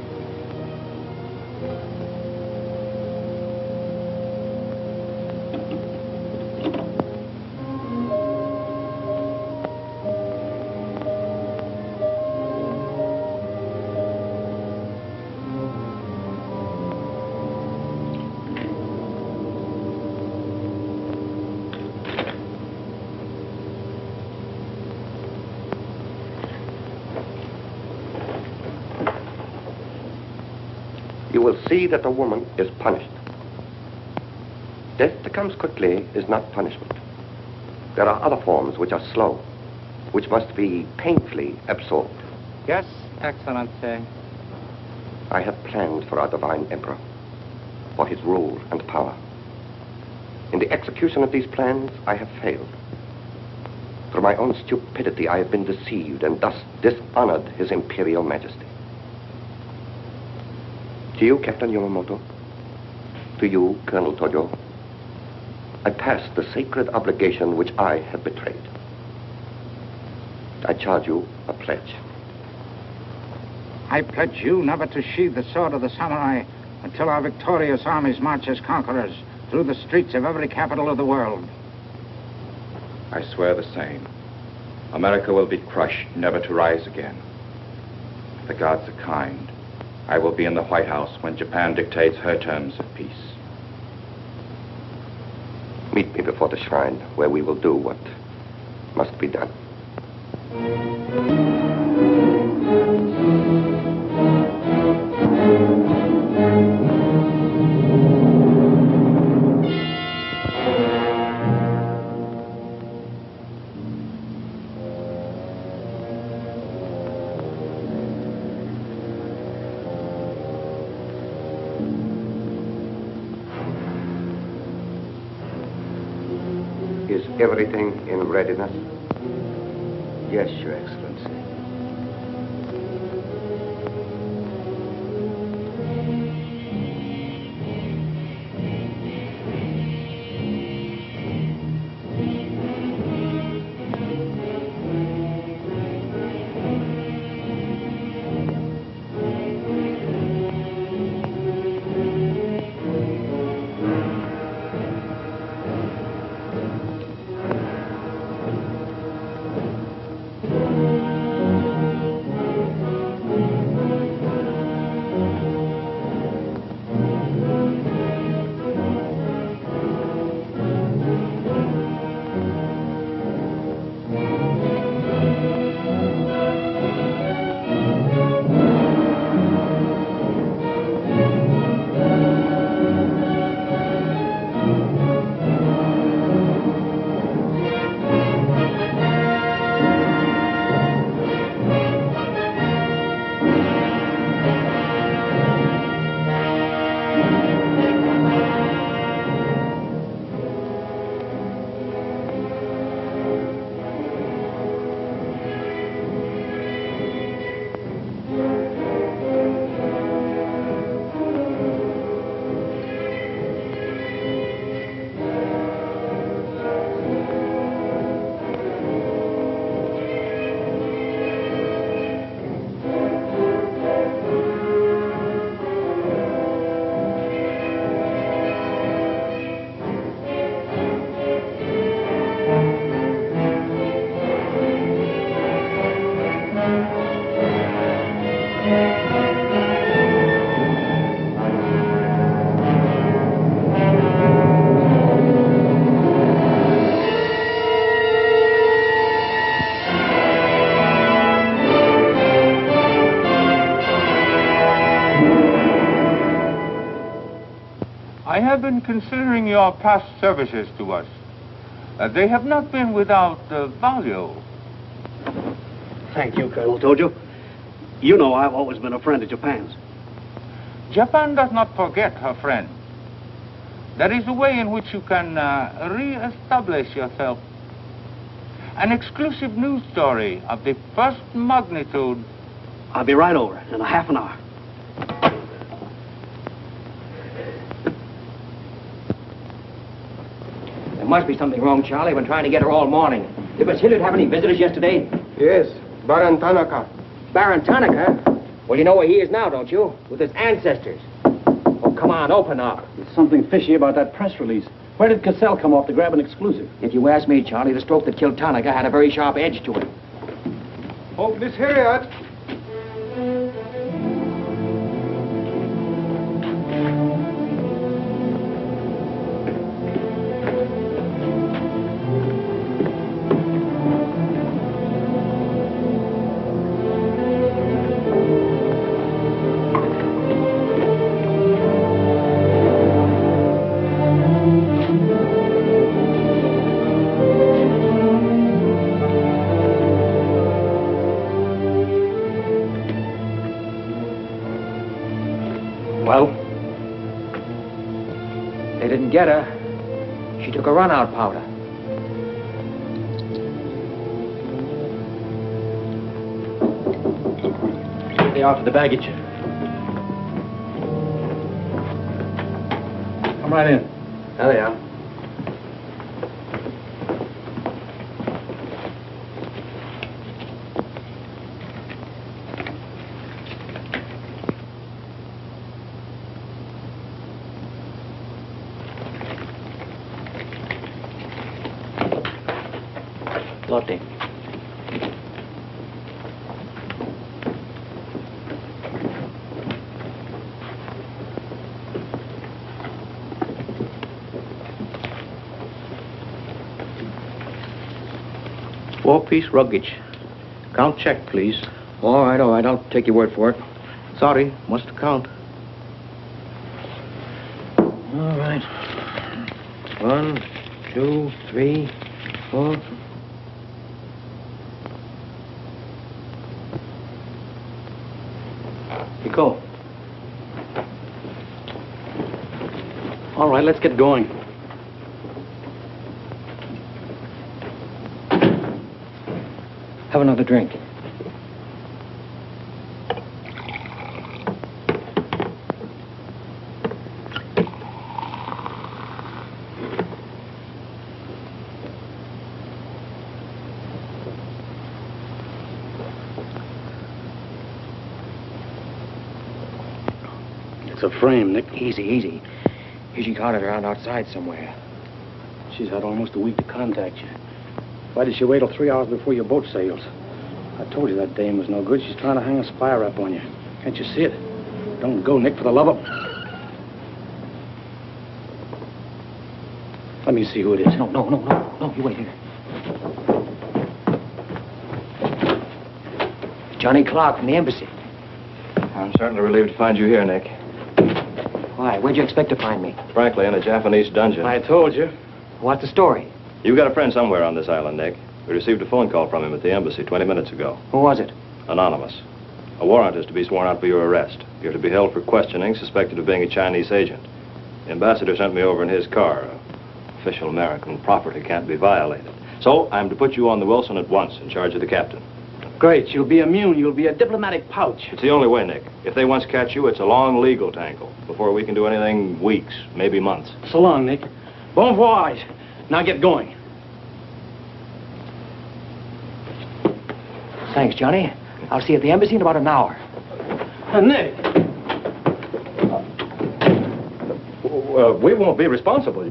You will see that the woman is punished. Death that comes quickly is not punishment. There are other forms which are slow, which must be painfully absorbed. Yes, Excellency. I have planned for our divine emperor, for his rule and power. In the execution of these plans, I have failed. Through my own stupidity, I have been deceived and thus dishonored his imperial majesty. To you, Captain Yamamoto, to you, Colonel Tojo, I pass the sacred obligation which I have betrayed. I charge you a pledge. I pledge you never to sheathe the sword of the samurai until our victorious armies march as conquerors through the streets of every capital of the world. I swear the same. America will be crushed, never to rise again. If the gods are kind, I will be in the White House when Japan dictates her terms of peace. Meet me before the shrine, where we will do what must be done. Is everything in readiness? Yes, Your Excellency. have been considering your past services to us. They have not been without value. Thank you, Colonel Tojo. You know I've always been a friend of Japan's. Japan does not forget her friend. There is a way in which you can re-establish yourself. An exclusive news story of the first magnitude. I'll be right over in a half an hour. There must be something wrong, Charlie. I've been trying to get her all morning. Did Miss Hilliard have any visitors yesterday? Yes, Baron Tanaka. Baron Tanaka? Well, you know where he is now, don't you? With his ancestors. Oh, come on, open up. There's something fishy about that press release. Where did Cassell come off to grab an exclusive? If you ask me, Charlie, the stroke that killed Tanaka had a very sharp edge to it. Oh, Miss Hilliard. Well, they didn't get her. She took a run-out powder. They are for the baggage. Come right in. There they are. Lotte. Four-piece luggage. Count check, please. All right, I'll take your word for it. Sorry, must count. All right. 1, 2, 3, 4. Go. All right, let's get going. Have another drink. It's a frame, Nick. Easy, easy. Usually caught it around outside somewhere. She's had almost a week to contact you. Why did she wait till 3 hours before your boat sails? I told you that dame was no good. She's trying to hang a spy rap on you. Can't you see it? Don't go, Nick, for the love of... Let me see who it is. No, you wait here. Johnny Clark from the embassy. I'm certainly relieved to find you here, Nick. Why? Where'd you expect to find me? Frankly, in a Japanese dungeon. I told you. What's the story? You've got a friend somewhere on this island, Nick. We received a phone call from him at the embassy 20 minutes ago. Who was it? Anonymous. A warrant is to be sworn out for your arrest. You're to be held for questioning, suspected of being a Chinese agent. The ambassador sent me over in his car. Official American property can't be violated. So I'm to put you on the Wilson at once in charge of the captain. Great. You'll be immune. You'll be a diplomatic pouch. It's the only way, Nick. If they once catch you, it's a long legal tangle. Before we can do anything, weeks, maybe months. So long, Nick. Bon voyage. Now get going. Thanks, Johnny. I'll see you at the embassy in about an hour. Nick! We won't be responsible.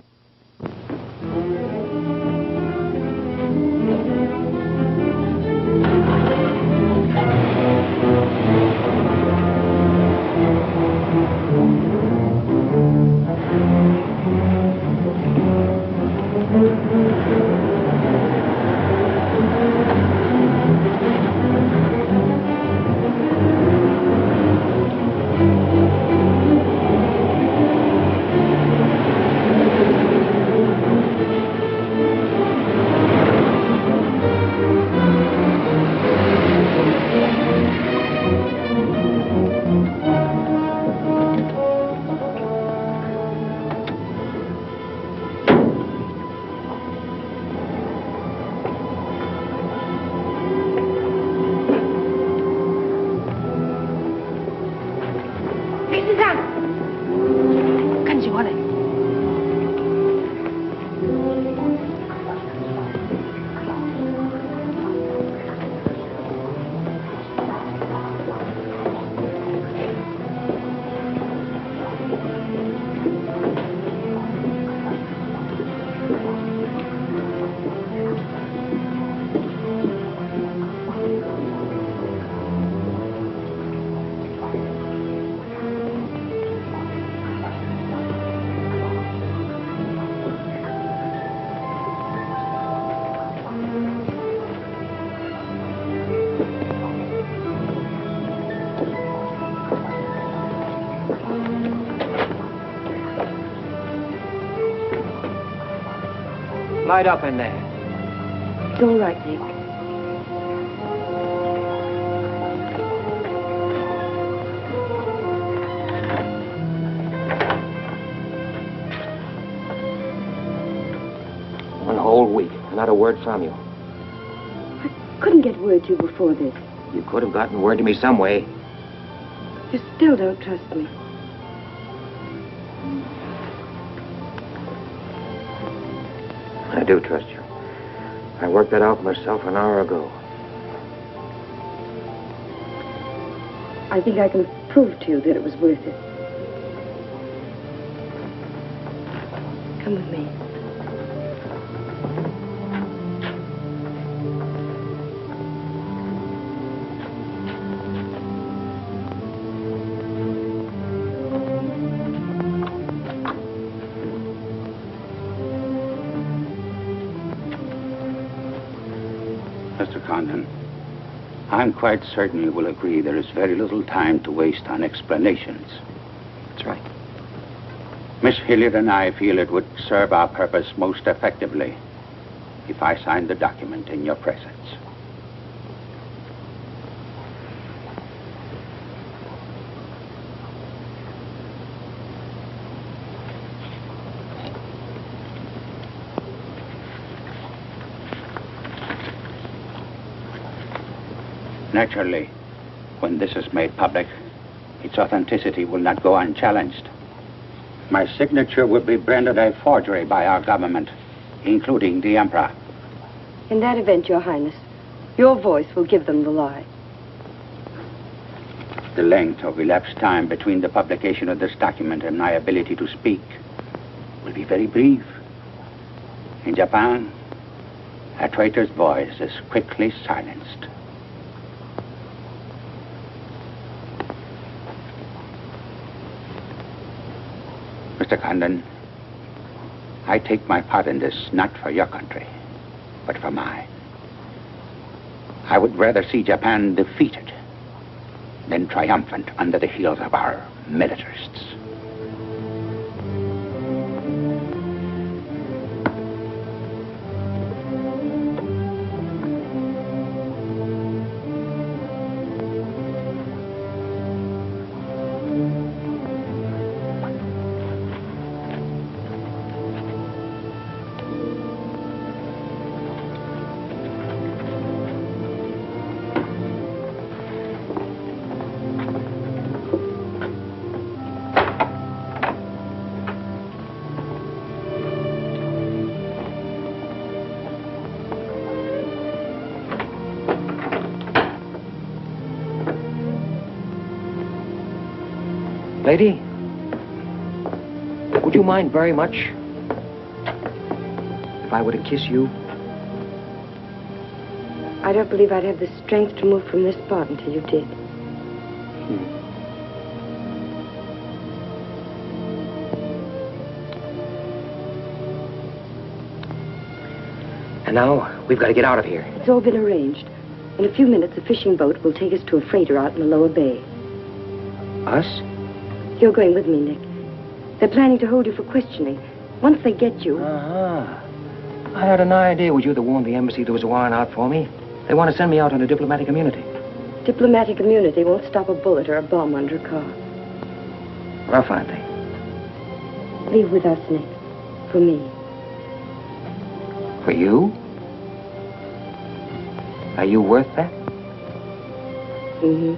Light up in there. It's all right, Nick. One whole week, and not a word from you. Couldn't get word to you before this. You could have gotten word to me some way. You still don't trust me. I do trust you. I worked that out myself an hour ago. I think I can prove to you that it was worth it. Come with me. Mr. Condon, I'm quite certain you will agree there is very little time to waste on explanations. That's right. Miss Hilliard and I feel it would serve our purpose most effectively if I signed the document in your presence. Naturally, when this is made public, its authenticity will not go unchallenged. My signature would be branded a forgery by our government, including the Emperor. In that event, Your Highness, your voice will give them the lie. The length of elapsed time between the publication of this document and my ability to speak will be very brief. In Japan, a traitor's voice is quickly silenced. Mr. Condon, I take my part in this not for your country, but for mine. I would rather see Japan defeated than triumphant under the heels of our militarists. Lady, would you mind very much if I were to kiss you? I don't believe I'd have the strength to move from this spot until you did. And now, we've got to get out of here. It's all been arranged. In a few minutes, a fishing boat will take us to a freighter out in the lower bay. Us? You're going with me, Nick. They're planning to hold you for questioning. Once they get you... Uh-huh. I had an idea it was you that warned the embassy there was a warrant out for me. They want to send me out on a diplomatic immunity. Diplomatic immunity won't stop a bullet or a bomb under a car. Rough, aren't they? Leave with us, Nick. For me. For you? Are you worth that? Mm-hmm.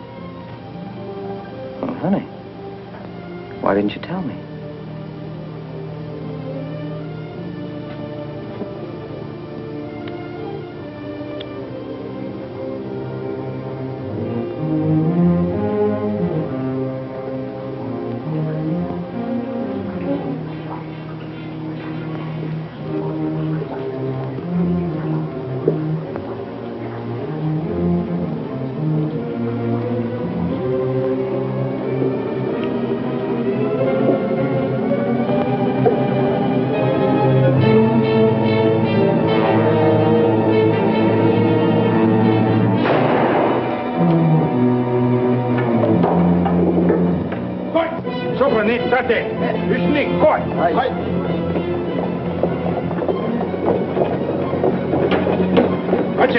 Oh, honey. Why didn't you tell me?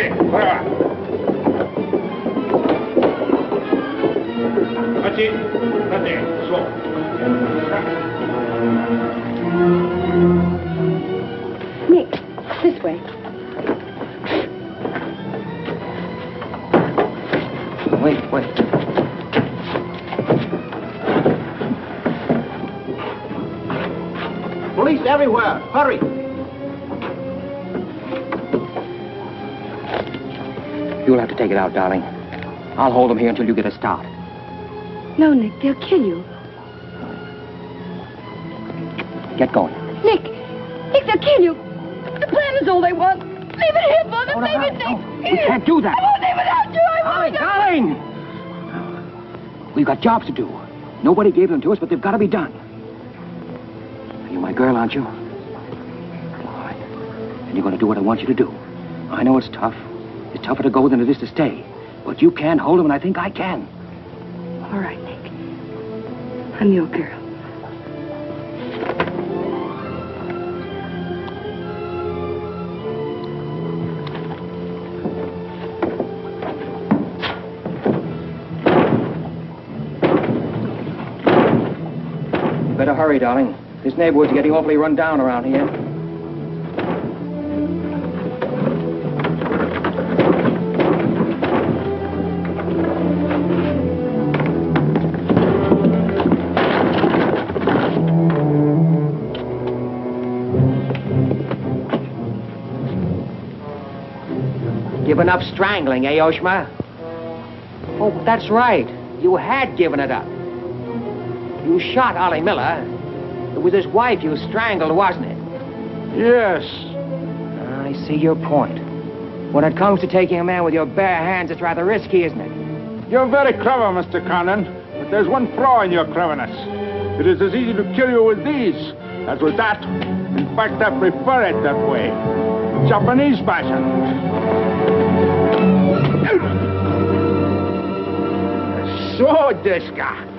Ready. Whatever. That's it. That's it. So. Nick, this way. Wait. Police everywhere. Hurry. You'll have to take it out, darling. I'll hold them here until you get a start. No, Nick, they'll kill you. Get going. Nick, they'll kill you. The plan is all they want. Leave it here, Father. Leave it, Nick. We can't do that. I won't leave without you. I won't. Darling! We've got jobs to do. Nobody gave them to us, but they've got to be done. You're my girl, aren't you? All right. And you're going to do what I want you to do. I know it's tough. It's tougher to go than it is to stay. But you can hold them, and I think I can. All right, Nick. I'm your girl. Better hurry, darling. This neighborhood's getting awfully run down around here. Given up strangling, eh, Oshma? Oh, that's right. You had given it up. You shot Ollie Miller. It was his wife you strangled, wasn't it? Yes. I see your point. When it comes to taking a man with your bare hands, it's rather risky, isn't it? You're very clever, Mr. Condon, but there's one flaw in your cleverness. It is as easy to kill you with these as with that. In fact, I prefer it that way. Japanese fashion. So, Diska.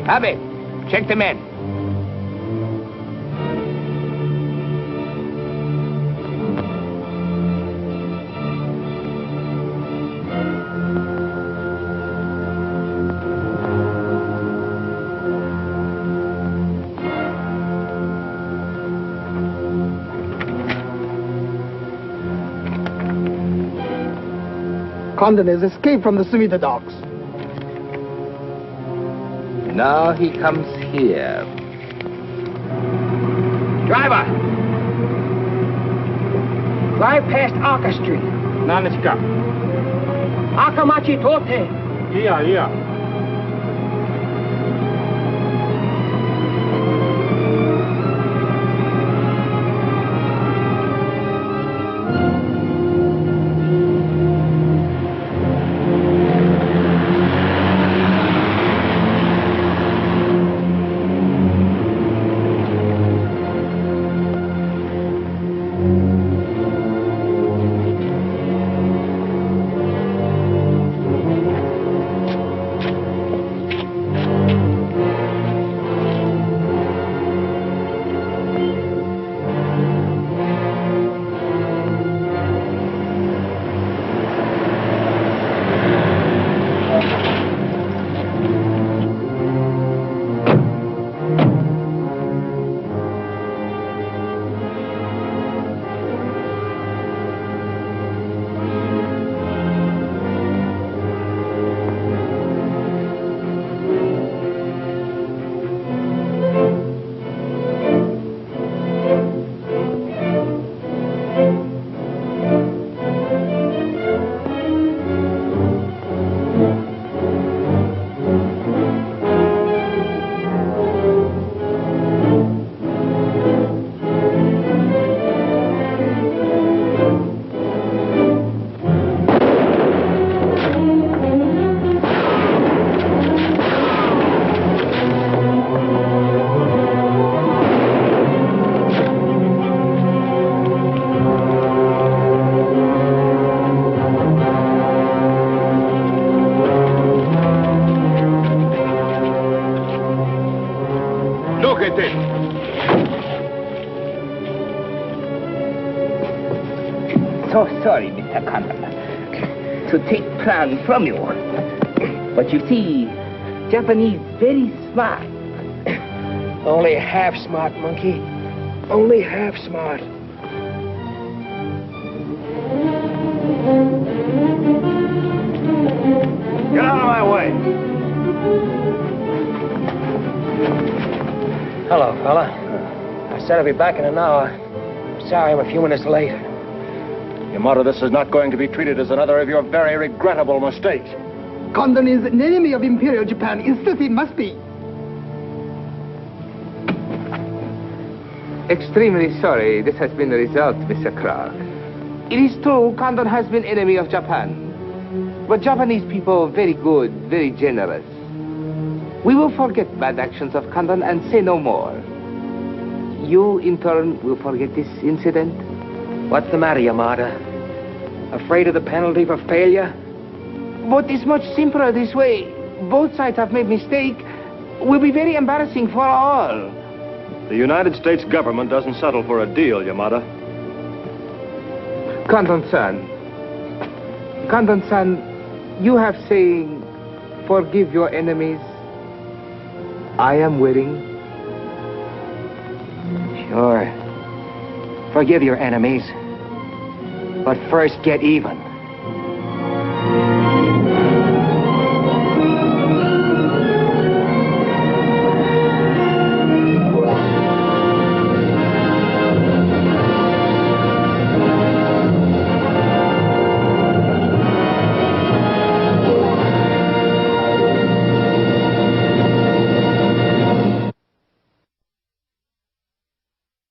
Abe, check the men. Condon has escaped from the Sumida docks. Now he comes here. Driver! Drive past Arca Street. Nanishka. Akamachi Tote. Yeah. So sorry, Mr. Condon, to take plan from you. But you see, Japanese very smart. Only half smart, monkey. Only half smart. Get out of my way. Hello, fella. I said I'd be back in an hour. Sorry I'm a few minutes late. Yamato, this is not going to be treated as another of your very regrettable mistakes. Condon is an enemy of Imperial Japan. Insist it must be. Extremely sorry this has been the result, Mr. Clark. It is true, Condon has been enemy of Japan. But Japanese people very good, very generous. We will forget bad actions of Condon and say no more. You, in turn, will forget this incident? What's the matter, Yamada? Afraid of the penalty for failure? But it's much simpler this way. Both sides have made mistake. Will be very embarrassing for all. The United States government doesn't settle for a deal, Yamada. Condon-san, you have saying, forgive your enemies. I am willing. Sure. Forgive your enemies. But first get even.